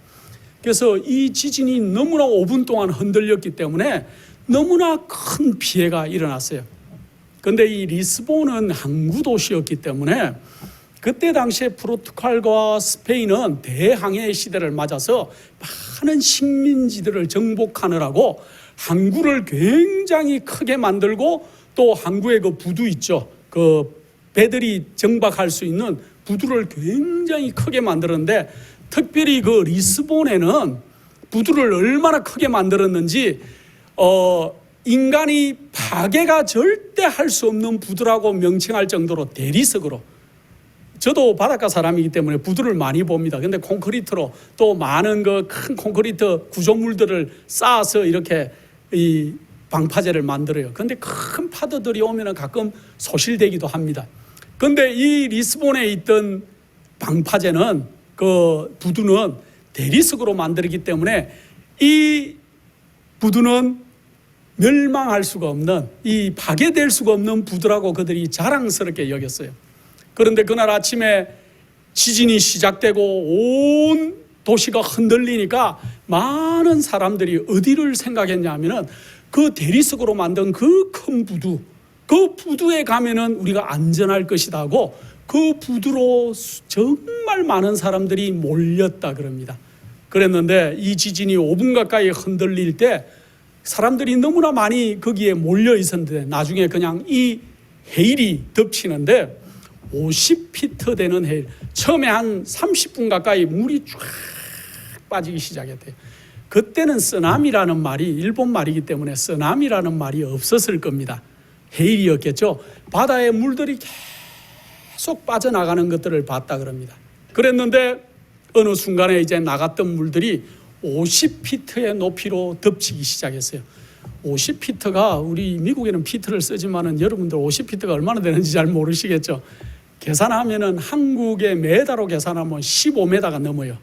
그래서 이 지진이 너무나 5분 동안 흔들렸기 때문에 너무나 큰 피해가 일어났어요. 그런데 이 리스본은 항구 도시였기 때문에 그때 당시에 포르투갈과 스페인은 대항해 시대를 맞아서 많은 식민지들을 정복하느라고 항구를 굉장히 크게 만들고, 또 항구에 그 부두 있죠. 그 배들이 정박할 수 있는 부두를 굉장히 크게 만들었는데, 특별히 그 리스본에는 부두를 얼마나 크게 만들었는지 인간이 파괴가 절대 할 수 없는 부두라고 명칭할 정도로 대리석으로, 저도 바닷가 사람이기 때문에 부두를 많이 봅니다. 근데 콘크리트로 또 많은 그 큰 콘크리트 구조물들을 쌓아서 이렇게 이 방파제를 만들어요. 근데 큰 파도들이 오면 가끔 소실되기도 합니다. 근데 이 리스본에 있던 방파제는, 그 부두는 대리석으로 만들기 때문에 이 부두는 멸망할 수가 없는, 이 파괴될 수가 없는 부두라고 그들이 자랑스럽게 여겼어요. 그런데 그날 아침에 지진이 시작되고 온 도시가 흔들리니까 많은 사람들이 어디를 생각했냐 하면은 그 대리석으로 만든 그 큰 부두, 그 부두에 가면은 우리가 안전할 것이다 하고 그 부두로 정말 많은 사람들이 몰렸다 그럽니다. 그랬는데 이 지진이 5분 가까이 흔들릴 때 사람들이 너무나 많이 거기에 몰려 있었는데 나중에 그냥 이 해일이 덮치는데 50피트 되는 해일, 처음에 한 30분 가까이 물이 쫙 빠지기 시작했대요. 그때는 쓰나미라는 말이 일본 말이기 때문에 쓰나미라는 말이 없었을 겁니다. 해일이었겠죠. 바다의 물들이 계속 빠져나가는 것들을 봤다 그럽니다. 그랬는데 어느 순간에 이제 나갔던 물들이 50피트의 높이로 덮치기 시작했어요. 50피트가 우리 미국에는 피트를 쓰지만은 여러분들 50피트가 얼마나 되는지 잘 모르시겠죠. 계산하면은 한국의 메다로 계산하면 15m가 넘어요.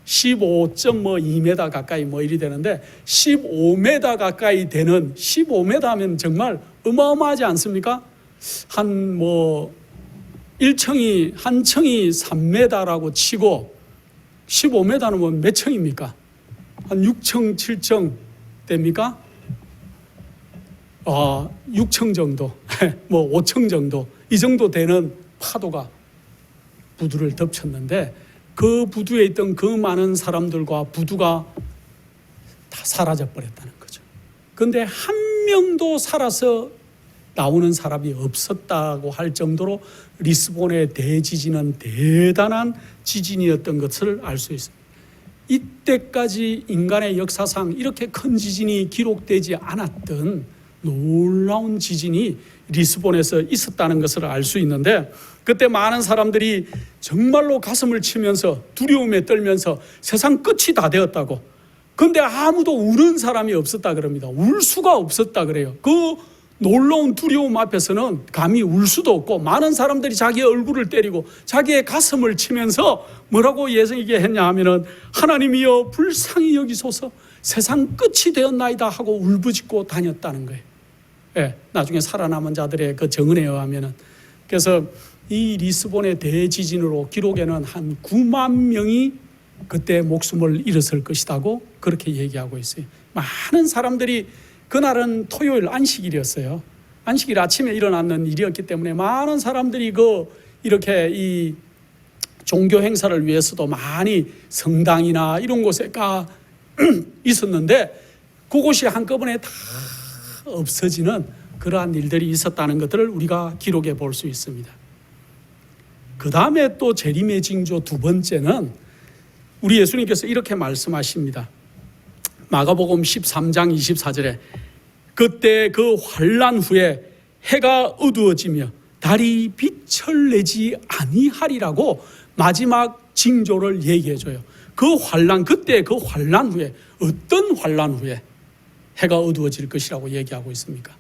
15.2m 가까이 이리 되는데 15m 가까이 되는 15m 하면 정말 어마어마하지 않습니까? 한 1층이 한 층이 3m라고 치고 15m는 몇 층입니까? 한 6층, 7층 됩니까? 6층 정도, 5층 정도 이 정도 되는 파도가 부두를 덮쳤는데 그 부두에 있던 그 많은 사람들과 부두가 다 사라져 버렸다는 거죠. 그런데 한 명도 살아서 나오는 사람이 없었다고 할 정도로 리스본의 대지진은 대단한 지진이었던 것을 알 수 있습니다. 이때까지 인간의 역사상 이렇게 큰 지진이 기록되지 않았던 놀라운 지진이 리스본에서 있었다는 것을 알 수 있는데 그때 많은 사람들이 정말로 가슴을 치면서 두려움에 떨면서 세상 끝이 다 되었다고. 그런데 아무도 우는 사람이 없었다 그럽니다. 울 수가 없었다 그래요. 그 놀라운 두려움 앞에서는 감히 울 수도 없고 많은 사람들이 자기의 얼굴을 때리고 자기의 가슴을 치면서 뭐라고 얘기했냐 하면은 하나님이여 불쌍히 여기소서 세상 끝이 되었나이다 하고 울부짖고 다녔다는 거예요. 예, 나중에 살아남은 자들의 그 증언에 의하면은. 그래서 이 리스본의 대지진으로 기록에는 한 9만 명이 그때 목숨을 잃었을 것이라고 그렇게 얘기하고 있어요. 많은 사람들이 그날은 토요일 안식일이었어요. 안식일 아침에 일어났는 일이었기 때문에 많은 사람들이 이렇게 이 종교 행사를 위해서도 많이 성당이나 이런 곳에 가 있었는데 그곳이 한꺼번에 다 없어지는 그러한 일들이 있었다는 것들을 우리가 기록해 볼 수 있습니다. 그 다음에 또 재림의 징조 두 번째는 우리 예수님께서 이렇게 말씀하십니다. 마가복음 13장 24절에 그때 그 환난 후에 해가 어두워지며 달이 빛을 내지 아니하리라고 마지막 징조를 얘기해줘요. 그때 그 환난 후에 어떤 환난 후에 해가 어두워질 것이라고 얘기하고 있습니까?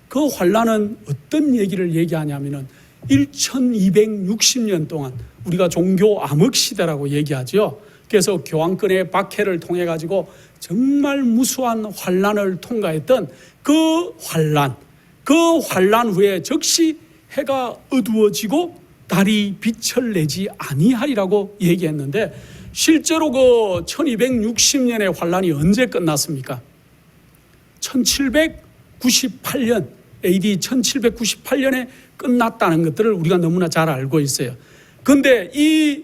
그 환난은 어떤 얘기를 얘기하냐면은 1260년 동안 우리가 종교 암흑시대라고 얘기하죠. 그래서 교황권의 박해를 통해 가지고 정말 무수한 환난을 통과했던 그 환난 후에 즉시 해가 어두워지고 달이 빛을 내지 아니하리라고 얘기했는데 실제로 그 1260년의 환난이 언제 끝났습니까? 1798년 AD 1798년에 끝났다는 것들을 우리가 너무나 잘 알고 있어요. 그런데 이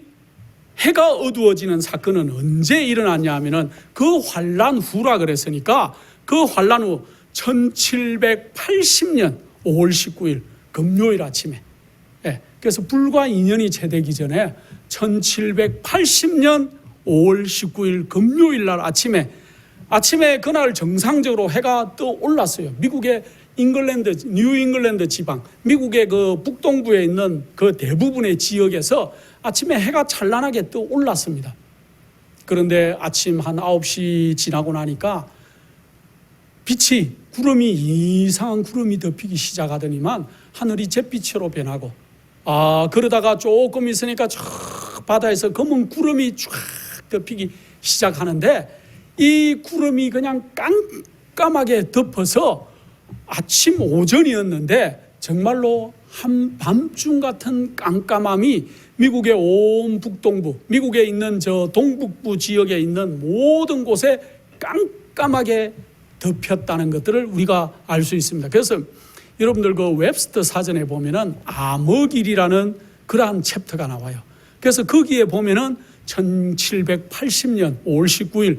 해가 어두워지는 사건은 언제 일어났냐 하면은 그 환난 후라 그랬으니까 그 환난 후 1780년 5월 19일 금요일 아침에, 그래서 불과 2년이 채 되기 전에 1780년 5월 19일 금요일 날 아침에 그날 정상적으로 해가 떠 올랐어요. 미국의 뉴 잉글랜드 지방, 미국의 그 북동부에 있는 그 대부분의 지역에서 아침에 해가 찬란하게 떠 올랐습니다. 그런데 아침 한 9시 지나고 나니까 이상한 구름이 덮이기 시작하더니만 하늘이 잿빛으로 변하고, 그러다가 조금 있으니까 저 바다에서 검은 구름이 쫙 덮이기 시작하는데 이 구름이 그냥 깜깜하게 덮어서 아침 오전이었는데 정말로 한밤중 같은 깜깜함이 미국의 온 북동부, 미국에 있는 저 동북부 지역에 있는 모든 곳에 깜깜하게 덮였다는 것들을 우리가 알 수 있습니다. 그래서 여러분들 그 웹스터 사전에 보면은 암흑일이라는 그러한 챕터가 나와요. 그래서 거기에 보면은 1780년 5월 19일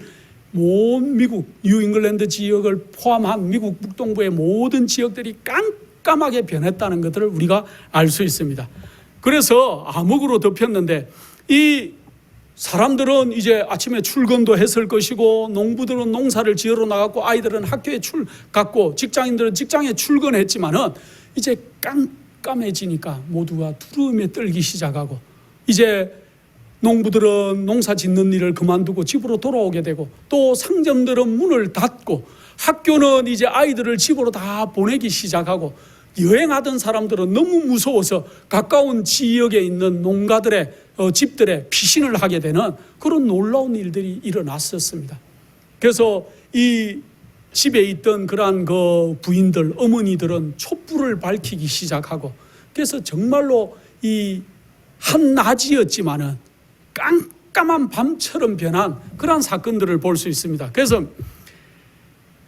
온 미국 뉴잉글랜드 지역을 포함한 미국 북동부의 모든 지역들이 깜깜하게 변했다는 것들을 우리가 알 수 있습니다. 그래서 암흑으로 덮였는데 이 사람들은 이제 아침에 출근도 했을 것이고 농부들은 농사를 지으러 나갔고 아이들은 학교에 갔고 직장인들은 직장에 출근했지만은 이제 깜깜해지니까 모두가 두려움에 떨기 시작하고 이제 농부들은 농사 짓는 일을 그만두고 집으로 돌아오게 되고 또 상점들은 문을 닫고 학교는 이제 아이들을 집으로 다 보내기 시작하고 여행하던 사람들은 너무 무서워서 가까운 지역에 있는 농가들의 집들에 피신을 하게 되는 그런 놀라운 일들이 일어났었습니다. 그래서 이 집에 있던 그러한 그 부인들, 어머니들은 촛불을 밝히기 시작하고 그래서 정말로 이 한낮이었지만은 깜깜한 밤처럼 변한 그러한 사건들을 볼 수 있습니다. 그래서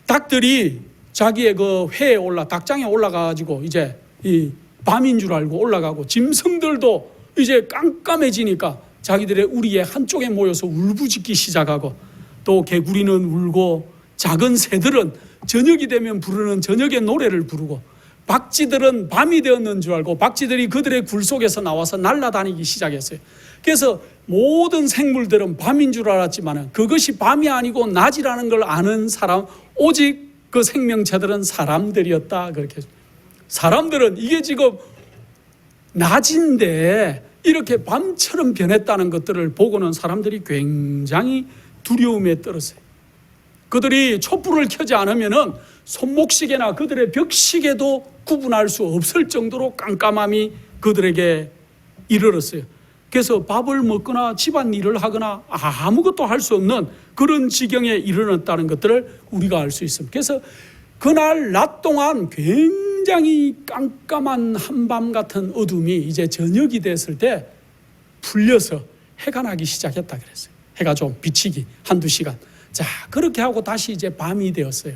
닭들이 자기의 그 회에 닭장에 올라가가지고 이제 이 밤인 줄 알고 올라가고 짐승들도 이제 깜깜해지니까 자기들의 우리의 한쪽에 모여서 울부짖기 시작하고 또 개구리는 울고 작은 새들은 저녁이 되면 부르는 저녁의 노래를 부르고 박쥐들은 밤이 되었는 줄 알고 박쥐들이 그들의 굴 속에서 나와서 날아다니기 시작했어요. 그래서 모든 생물들은 밤인 줄 알았지만 그것이 밤이 아니고 낮이라는 걸 아는 사람 오직 그 생명체들은 사람들이었다. 그렇게 사람들은 이게 지금 낮인데 이렇게 밤처럼 변했다는 것들을 보고는 사람들이 굉장히 두려움에 떨었어요. 그들이 촛불을 켜지 않으면은 손목시계나 그들의 벽시계도 구분할 수 없을 정도로 깜깜함이 그들에게 이르렀어요. 그래서 밥을 먹거나 집안일을 하거나 아무것도 할 수 없는 그런 지경에 이르렀다는 것들을 우리가 알 수 있습니다. 그래서 그날 낮 동안 굉장히 깜깜한 한밤 같은 어둠이 이제 저녁이 됐을 때 풀려서 해가 나기 시작했다 그랬어요. 해가 좀 비치기 한두 시간. 자, 그렇게 하고 다시 이제 밤이 되었어요.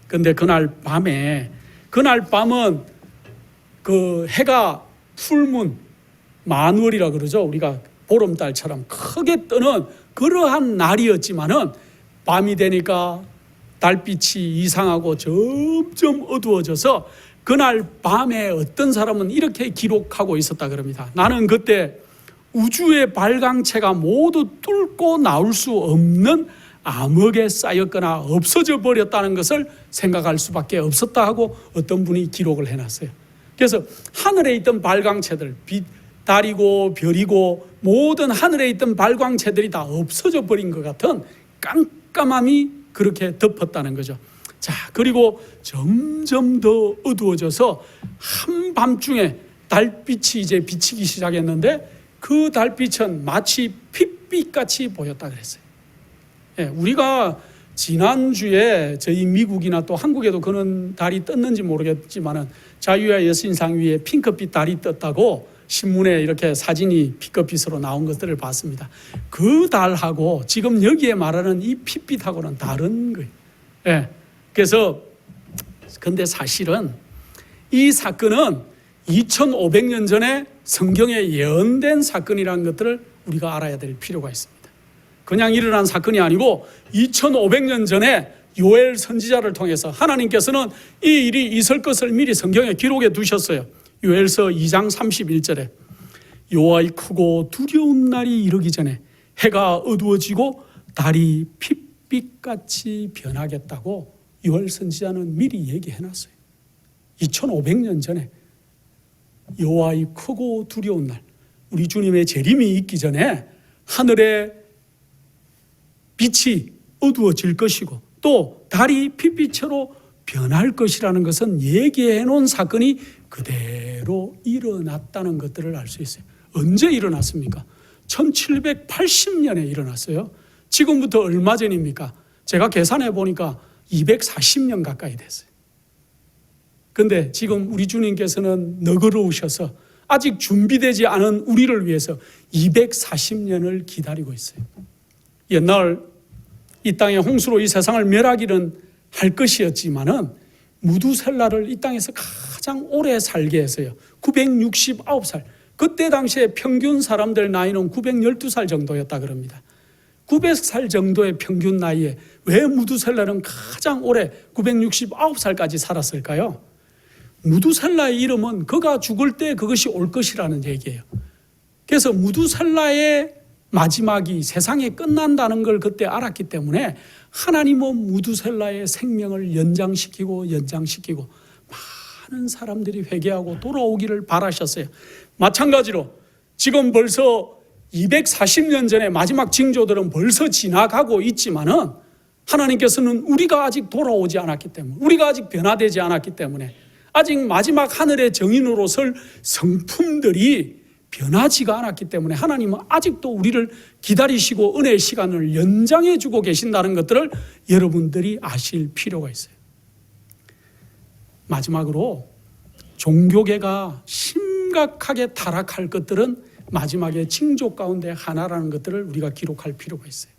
근데 그날 밤은 그 해가 풀문 만월이라 그러죠. 우리가 보름달처럼 크게 뜨는 그러한 날이었지만은 밤이 되니까 달빛이 이상하고 점점 어두워져서 그날 밤에 어떤 사람은 이렇게 기록하고 있었다 그럽니다. 나는 그때 우주의 발광체가 모두 뚫고 나올 수 없는 암흑에 쌓였거나 없어져 버렸다는 것을 생각할 수밖에 없었다 하고 어떤 분이 기록을 해놨어요. 그래서 하늘에 있던 발광체들, 달이고 별이고 모든 하늘에 있던 발광체들이 다 없어져 버린 것 같은 깜깜함이 그렇게 덮었다는 거죠. 자, 그리고 점점 더 어두워져서 한밤중에 달빛이 이제 비치기 시작했는데 그 달빛은 마치 핏빛같이 보였다 그랬어요. 예, 우리가 지난주에 저희 미국이나 또 한국에도 그런 달이 떴는지 모르겠지만은 자유의 여신상 위에 핑크빛 달이 떴다고 신문에 이렇게 사진이 핑크빛으로 나온 것들을 봤습니다. 그 달하고 지금 여기에 말하는 이 핏빛하고는 다른 거예요. 예, 그래서 근데 사실은 이 사건은 2500년 전에 성경에 예언된 사건이라는 것들을 우리가 알아야 될 필요가 있습니다. 그냥 일어난 사건이 아니고 2500년 전에 요엘 선지자를 통해서 하나님께서는 이 일이 있을 것을 미리 성경에 기록해 두셨어요. 요엘서 2장 31절에 여호와의 크고 두려운 날이 이르기 전에 해가 어두워지고 달이 핏빛같이 변하겠다고 요엘 선지자는 미리 얘기해놨어요. 2500년 전에 여호와의 크고 두려운 날, 우리 주님의 재림이 있기 전에 하늘에 빛이 어두워질 것이고 또 달이 핏빛으로 변할 것이라는 것은 얘기해 놓은 사건이 그대로 일어났다는 것들을 알 수 있어요. 언제 일어났습니까? 1780년에 일어났어요. 지금부터 얼마 전입니까? 제가 계산해 보니까 240년 가까이 됐어요. 근데 지금 우리 주님께서는 너그러우셔서 아직 준비되지 않은 우리를 위해서 240년을 기다리고 있어요. 옛날 이 땅에 홍수로 이 세상을 멸하기는 할 것이었지만은 무두셀라를 이 땅에서 가장 오래 살게 했어요. 969살. 그때 당시에 평균 사람들 나이는 912살 정도였다 그럽니다. 900살 정도의 평균 나이에 왜 무두셀라는 가장 오래 969살까지 살았을까요? 무두셀라의 이름은 그가 죽을 때 그것이 올 것이라는 얘기예요. 그래서 무두셀라의 마지막이 세상에 끝난다는 걸 그때 알았기 때문에 하나님은 무두셀라의 생명을 연장시키고 많은 사람들이 회개하고 돌아오기를 바라셨어요. 마찬가지로 지금 벌써 240년 전에 마지막 징조들은 벌써 지나가고 있지만은 하나님께서는 우리가 아직 돌아오지 않았기 때문에, 우리가 아직 변화되지 않았기 때문에, 아직 마지막 하늘의 정인으로 설 성품들이 변하지가 않았기 때문에 하나님은 아직도 우리를 기다리시고 은혜의 시간을 연장해 주고 계신다는 것들을 여러분들이 아실 필요가 있어요. 마지막으로 종교계가 심각하게 타락할 것들은 마지막에 징조 가운데 하나라는 것들을 우리가 기록할 필요가 있어요.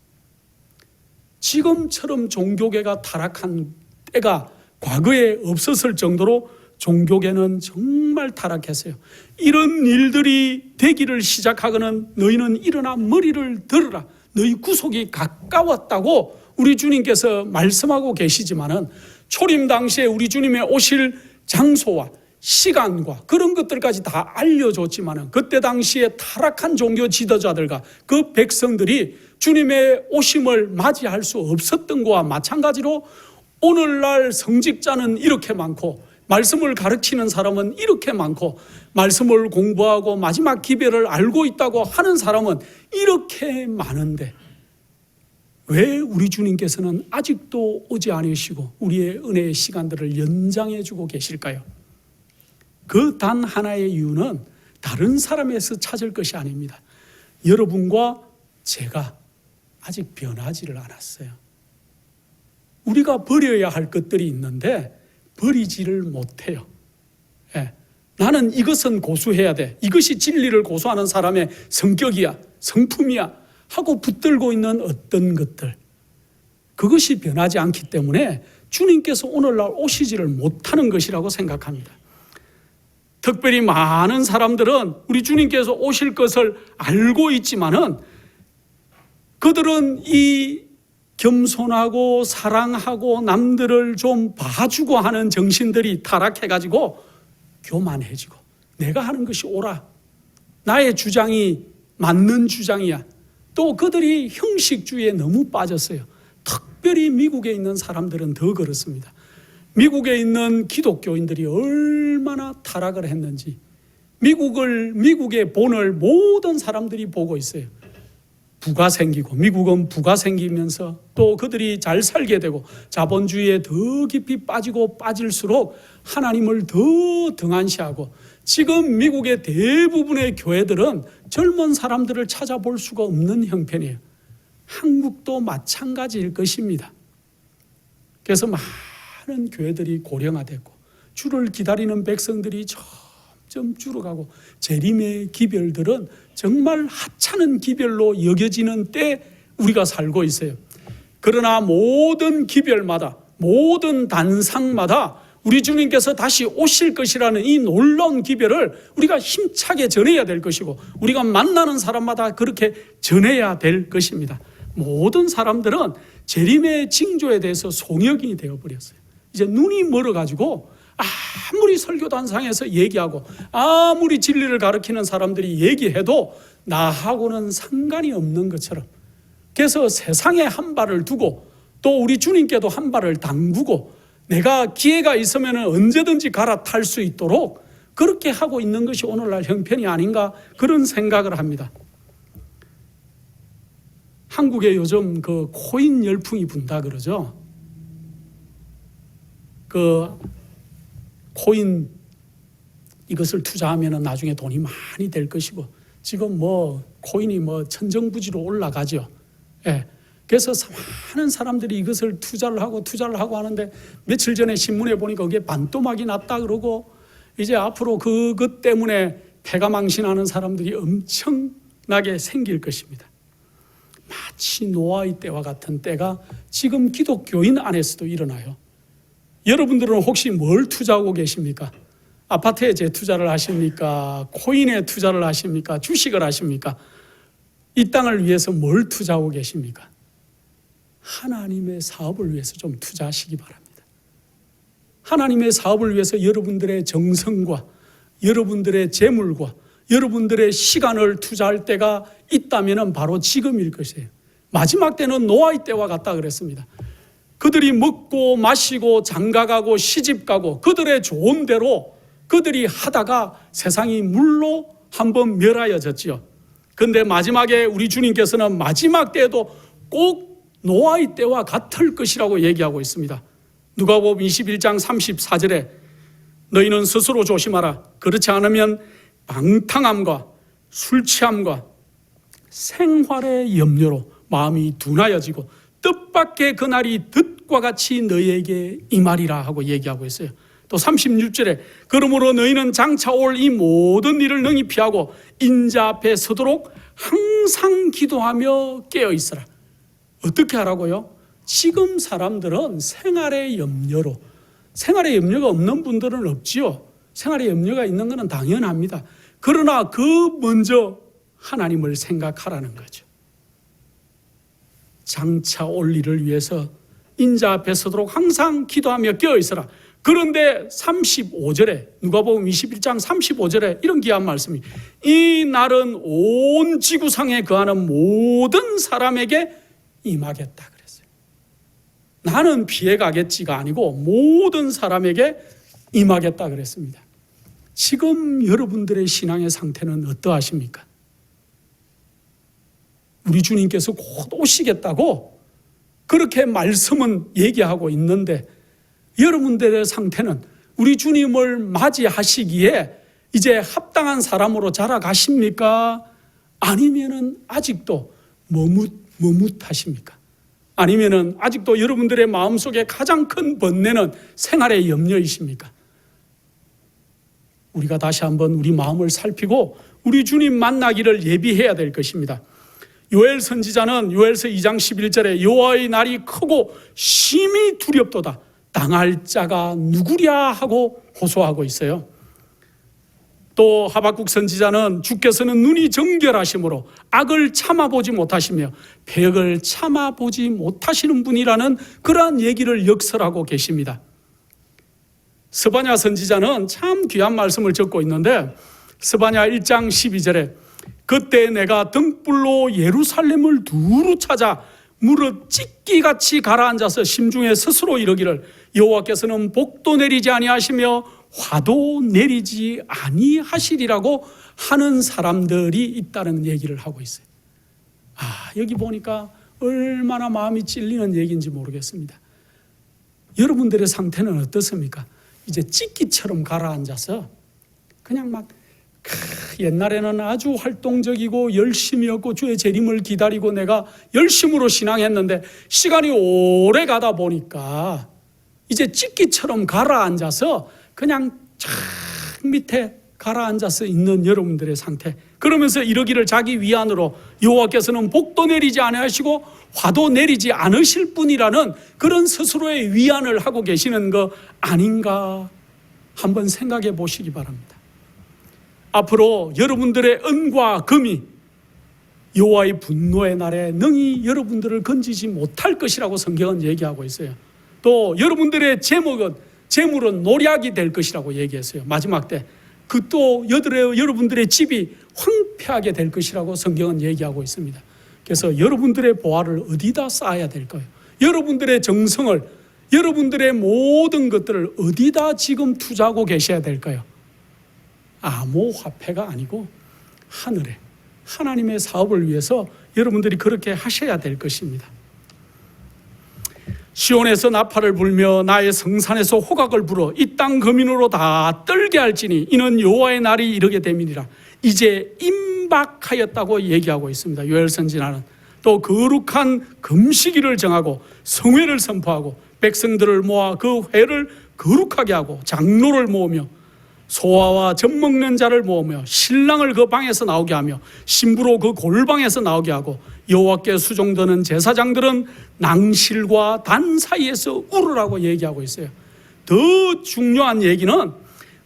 지금처럼 종교계가 타락한 때가 과거에 없었을 정도로 종교계는 정말 타락했어요. 이런 일들이 되기를 시작하거는 너희는 일어나 머리를 들어라. 너희 구속이 가까웠다고 우리 주님께서 말씀하고 계시지만은 초림 당시에 우리 주님의 오실 장소와 시간과 그런 것들까지 다 알려줬지만은 그때 당시에 타락한 종교 지도자들과 그 백성들이 주님의 오심을 맞이할 수 없었던 것과 마찬가지로 오늘날 성직자는 이렇게 많고 말씀을 가르치는 사람은 이렇게 많고 말씀을 공부하고 마지막 기별을 알고 있다고 하는 사람은 이렇게 많은데 왜 우리 주님께서는 아직도 오지 않으시고 우리의 은혜의 시간들을 연장해 주고 계실까요? 그 단 하나의 이유는 다른 사람에서 찾을 것이 아닙니다. 여러분과 제가 아직 변하지를 않았어요. 우리가 버려야 할 것들이 있는데 버리지를 못해요. 나는 이것은 고수해야 돼. 이것이 진리를 고수하는 사람의 성격이야, 성품이야 하고 붙들고 있는 어떤 것들, 그것이 변하지 않기 때문에 주님께서 오늘날 오시지를 못하는 것이라고 생각합니다. 특별히 많은 사람들은 우리 주님께서 오실 것을 알고 있지만은 그들은 이 겸손하고 사랑하고 남들을 좀 봐주고 하는 정신들이 타락해가지고 교만해지고 내가 하는 것이 옳아, 나의 주장이 맞는 주장이야. 또 그들이 형식주의에 너무 빠졌어요. 특별히 미국에 있는 사람들은 더 그렇습니다. 미국에 있는 기독교인들이 얼마나 타락을 했는지 미국의 본을 모든 사람들이 보고 있어요. 부가 생기고 미국은 부가 생기면서 또 그들이 잘 살게 되고 자본주의에 더 깊이 빠지고 빠질수록 하나님을 더 등한시하고 지금 미국의 대부분의 교회들은 젊은 사람들을 찾아볼 수가 없는 형편이에요. 한국도 마찬가지일 것입니다. 그래서 많은 교회들이 고령화됐고 주를 기다리는 백성들이 점점 줄어가고 재림의 기별들은 정말 하찮은 기별로 여겨지는 때 우리가 살고 있어요. 그러나 모든 기별마다 모든 단상마다 우리 주님께서 다시 오실 것이라는 이 놀라운 기별을 우리가 힘차게 전해야 될 것이고 우리가 만나는 사람마다 그렇게 전해야 될 것입니다. 모든 사람들은 재림의 징조에 대해서 송역이 되어버렸어요. 이제 눈이 멀어가지고 아무리 설교단상에서 얘기하고 아무리 진리를 가르치는 사람들이 얘기해도 나하고는 상관이 없는 것처럼, 그래서 세상에 한 발을 두고 또 우리 주님께도 한 발을 담그고 내가 기회가 있으면 언제든지 갈아탈 수 있도록 그렇게 하고 있는 것이 오늘날 형편이 아닌가 그런 생각을 합니다. 한국에 요즘 그 코인 열풍이 분다 그러죠. 그 코인 이것을 투자하면 나중에 돈이 많이 될 것이고 지금 코인이 천정부지로 올라가죠. 그래서 많은 사람들이 이것을 투자를 하고 하는데 며칠 전에 신문에 보니까 그게 반토막이 났다 그러고 이제 앞으로 그것 때문에 패가망신하는 사람들이 엄청나게 생길 것입니다. 마치 노아의 때와 같은 때가 지금 기독교인 안에서도 일어나요. 여러분들은 혹시 뭘 투자하고 계십니까? 아파트에 재투자를 하십니까? 코인에 투자를 하십니까? 주식을 하십니까? 이 땅을 위해서 뭘 투자하고 계십니까? 하나님의 사업을 위해서 좀 투자하시기 바랍니다. 하나님의 사업을 위해서 여러분들의 정성과 여러분들의 재물과 여러분들의 시간을 투자할 때가 있다면 바로 지금일 것이에요. 마지막 때는 노아의 때와 같다 그랬습니다. 그들이 먹고 마시고 장가가고 시집가고 그들의 좋은 대로 그들이 하다가 세상이 물로 한번 멸하여졌지요. 그런데 마지막에 우리 주님께서는 마지막 때에도 꼭 노아의 때와 같을 것이라고 얘기하고 있습니다. 누가복음 21장 34절에 너희는 스스로 조심하라. 그렇지 않으면 방탕함과 술 취함과 생활의 염려로 마음이 둔하여지고 뜻밖의 그날이 듣과 같이 너희에게 임하리라 하고 얘기하고 있어요. 또 36절에 그러므로 너희는 장차 올 이 모든 일을 능히 피하고 인자 앞에 서도록 항상 기도하며 깨어 있으라. 어떻게 하라고요? 지금 사람들은 생활의 염려로, 생활의 염려가 없는 분들은 없지요. 생활의 염려가 있는 것은 당연합니다. 그러나 그 먼저 하나님을 생각하라는 거죠. 장차 올 일을 위해서 인자 앞에 서도록 항상 기도하며 깨어 있으라. 그런데 35절에 누가복음 21장 35절에 이런 귀한 말씀이 이 날은 온 지구상에 거하는 모든 사람에게 임하겠다 그랬어요. 나는 피해가겠지가 아니고 모든 사람에게 임하겠다 그랬습니다. 지금 여러분들의 신앙의 상태는 어떠하십니까? 우리 주님께서 곧 오시겠다고 그렇게 말씀은 얘기하고 있는데 여러분들의 상태는 우리 주님을 맞이하시기에 이제 합당한 사람으로 자라가십니까? 아니면은 아직도 머뭇하십니까? 아니면은 아직도 여러분들의 마음속에 가장 큰 번뇌는 생활의 염려이십니까? 우리가 다시 한번 우리 마음을 살피고 우리 주님 만나기를 예비해야 될 것입니다. 요엘 선지자는 요엘서 2장 11절에 여호와의 날이 크고 심히 두렵도다. 당할 자가 누구랴 하고 호소하고 있어요. 또 하박국 선지자는 주께서는 눈이 정결하심으로 악을 참아보지 못하시며 배역을 참아보지 못하시는 분이라는 그러한 얘기를 역설하고 계십니다. 스바냐 선지자는 참 귀한 말씀을 적고 있는데 스바냐 1장 12절에 그때 내가 등불로 예루살렘을 두루 찾아 무릇 찢기같이 가라앉아서 심중에 스스로 이르기를 여호와께서는 복도 내리지 아니하시며 화도 내리지 아니하시리라고 하는 사람들이 있다는 얘기를 하고 있어요. 여기 보니까 얼마나 마음이 찔리는 얘기인지 모르겠습니다. 여러분들의 상태는 어떻습니까? 이제 찢기처럼 가라앉아서 그냥 막 옛날에는 아주 활동적이고 열심히였고 주의 재림을 기다리고 내가 열심으로 신앙했는데 시간이 오래 가다 보니까 이제 찢기처럼 가라앉아서 그냥 쫙 밑에 가라앉아서 있는 여러분들의 상태, 그러면서 이러기를 자기 위안으로 여호와께서는 복도 내리지 아니하시고 화도 내리지 않으실 분이라는 그런 스스로의 위안을 하고 계시는 거 아닌가 한번 생각해 보시기 바랍니다. 앞으로 여러분들의 은과 금이 여호와의 분노의 날에 능히 여러분들을 건지지 못할 것이라고 성경은 얘기하고 있어요. 또 여러분들의 재물은 노략이 될 것이라고 얘기했어요. 마지막 때 그 또 여러분들의 집이 황폐하게 될 것이라고 성경은 얘기하고 있습니다. 그래서 여러분들의 보화를 어디다 쌓아야 될까요? 여러분들의 정성을, 여러분들의 모든 것들을 어디다 지금 투자하고 계셔야 될까요? 암호화폐가 아니고 하늘에 하나님의 사업을 위해서 여러분들이 그렇게 하셔야 될 것입니다. 시온에서 나팔을 불며 나의 성산에서 호각을 불어 이 땅 거민으로 다 떨게 할지니 이는 여호와의 날이 이르게 됨이니라. 이제 임박하였다고 얘기하고 있습니다. 요엘 선지자는 또 거룩한 금식일을 정하고 성회를 선포하고 백성들을 모아 그 회를 거룩하게 하고 장로를 모으며 소아와 젖 먹는 자를 모으며 신랑을 그 방에서 나오게 하며 신부로 그 골방에서 나오게 하고 여호와께 수종드는 제사장들은 낭실과 단 사이에서 울으라고 얘기하고 있어요. 더 중요한 얘기는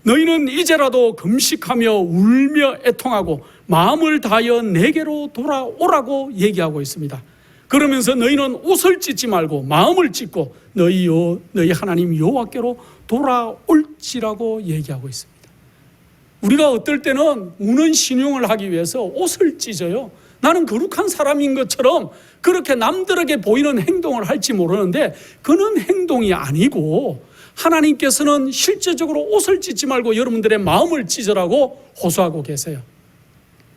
너희는 이제라도 금식하며 울며 애통하고 마음을 다하여 내게로 돌아오라고 얘기하고 있습니다. 그러면서 너희는 옷을 찢지 말고 마음을 찢고 너희 하나님 여호와께로 돌아올지라고 얘기하고 있습니다. 우리가 어떨 때는 우는 신용을 하기 위해서 옷을 찢어요. 나는 거룩한 사람인 것처럼 그렇게 남들에게 보이는 행동을 할지 모르는데 그는 행동이 아니고 하나님께서는 실제적으로 옷을 찢지 말고 여러분들의 마음을 찢으라고 호소하고 계세요.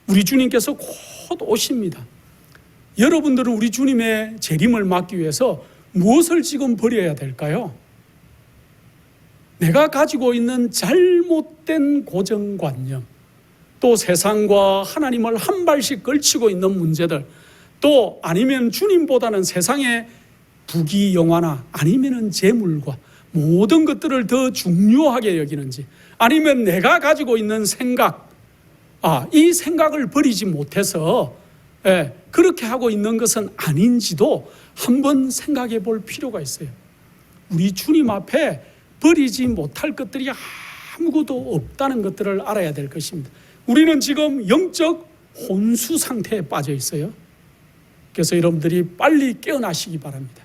우리 주님께서 곧 오십니다. 여러분들은 우리 주님의 재림을 막기 위해서 무엇을 지금 버려야 될까요? 내가 가지고 있는 잘못된 고정관념, 또 세상과 하나님을 한 발씩 걸치고 있는 문제들, 또 아니면 주님보다는 세상의 부귀영화나 아니면 재물과 모든 것들을 더 중요하게 여기는지, 아니면 내가 가지고 있는 생각, 이 생각을 버리지 못해서 그렇게 하고 있는 것은 아닌지도 한번 생각해 볼 필요가 있어요. 우리 주님 앞에 버리지 못할 것들이 아무것도 없다는 것들을 알아야 될 것입니다. 우리는 지금 영적 혼수 상태에 빠져 있어요. 그래서 여러분들이 빨리 깨어나시기 바랍니다.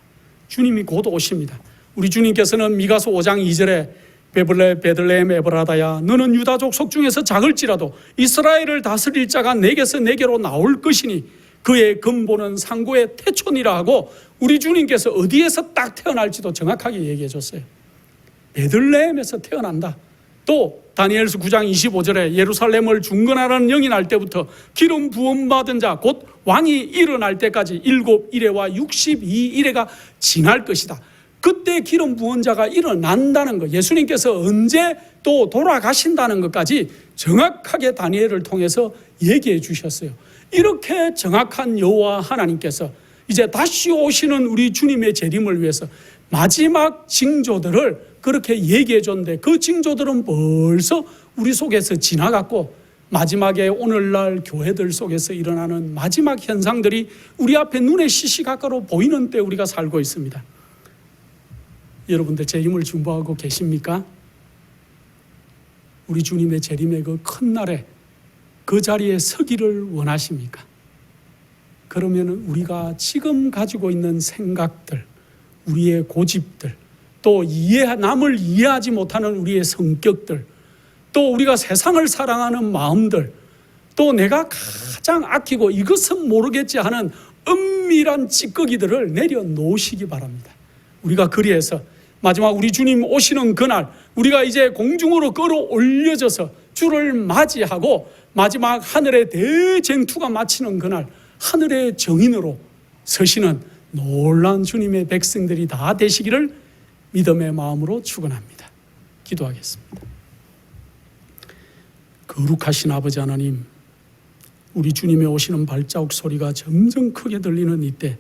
주님이 곧 오십니다. 우리 주님께서는 미가서 5장 2절에 베들레헴 에브라다야 너는 유다 족속 중에서 작을지라도 이스라엘을 다스릴 자가 내게서 내게로 나올 것이니 그의 근본은 상고의 태촌이라 하고 우리 주님께서 어디에서 딱 태어날지도 정확하게 얘기해 줬어요. 베들레헴에서 태어난다. 또 다니엘서 9장 25절에 예루살렘을 중건하라는 영이 날 때부터 기름 부음 받은 자 곧 왕이 일어날 때까지 7일에와 62일에가 지날 것이다. 그때 기름 부은 자가 일어난다는 것, 예수님께서 언제 또 돌아가신다는 것까지 정확하게 다니엘을 통해서 얘기해 주셨어요. 이렇게 정확한 여호와 하나님께서 이제 다시 오시는 우리 주님의 재림을 위해서 마지막 징조들을 그렇게 얘기해 줬는데 그 징조들은 벌써 우리 속에서 지나갔고 마지막에 오늘날 교회들 속에서 일어나는 마지막 현상들이 우리 앞에 눈에 시시각각으로 보이는 때 우리가 살고 있습니다. 여러분들 재림을 준비하고 계십니까? 우리 주님의 재림의 그 큰 날에 그 자리에 서기를 원하십니까? 그러면 우리가 지금 가지고 있는 생각들, 우리의 고집들, 또 남을 이해하지 못하는 우리의 성격들, 또 우리가 세상을 사랑하는 마음들, 또 내가 가장 아끼고 이것은 모르겠지 하는 은밀한 찌꺼기들을 내려놓으시기 바랍니다. 우리가 그리해서 마지막 우리 주님 오시는 그날 우리가 이제 공중으로 끌어올려져서 주를 맞이하고 마지막 하늘의 대쟁투가 마치는 그날 하늘의 정인으로 서시는 놀라운 주님의 백성들이 다 되시기를 믿음의 마음으로 축원합니다. 기도하겠습니다. 거룩하신 아버지 하나님, 우리 주님의 오시는 발자국 소리가 점점 크게 들리는 이때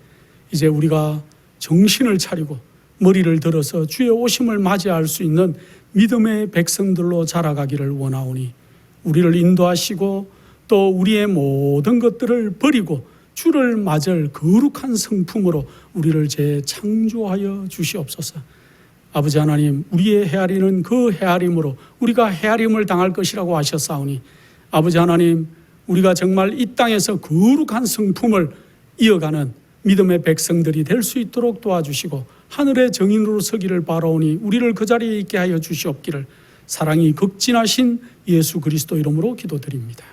이제 우리가 정신을 차리고 머리를 들어서 주의 오심을 맞이할 수 있는 믿음의 백성들로 자라가기를 원하오니 우리를 인도하시고 또 우리의 모든 것들을 버리고 주를 맞을 거룩한 성품으로 우리를 재창조하여 주시옵소서. 아버지 하나님, 우리의 헤아리는 그 헤아림으로 우리가 헤아림을 당할 것이라고 하셨사오니 아버지 하나님, 우리가 정말 이 땅에서 거룩한 성품을 이어가는 믿음의 백성들이 될 수 있도록 도와주시고 하늘의 정인으로 서기를 바라오니 우리를 그 자리에 있게 하여 주시옵기를 사랑이 극진하신 예수 그리스도 이름으로 기도드립니다.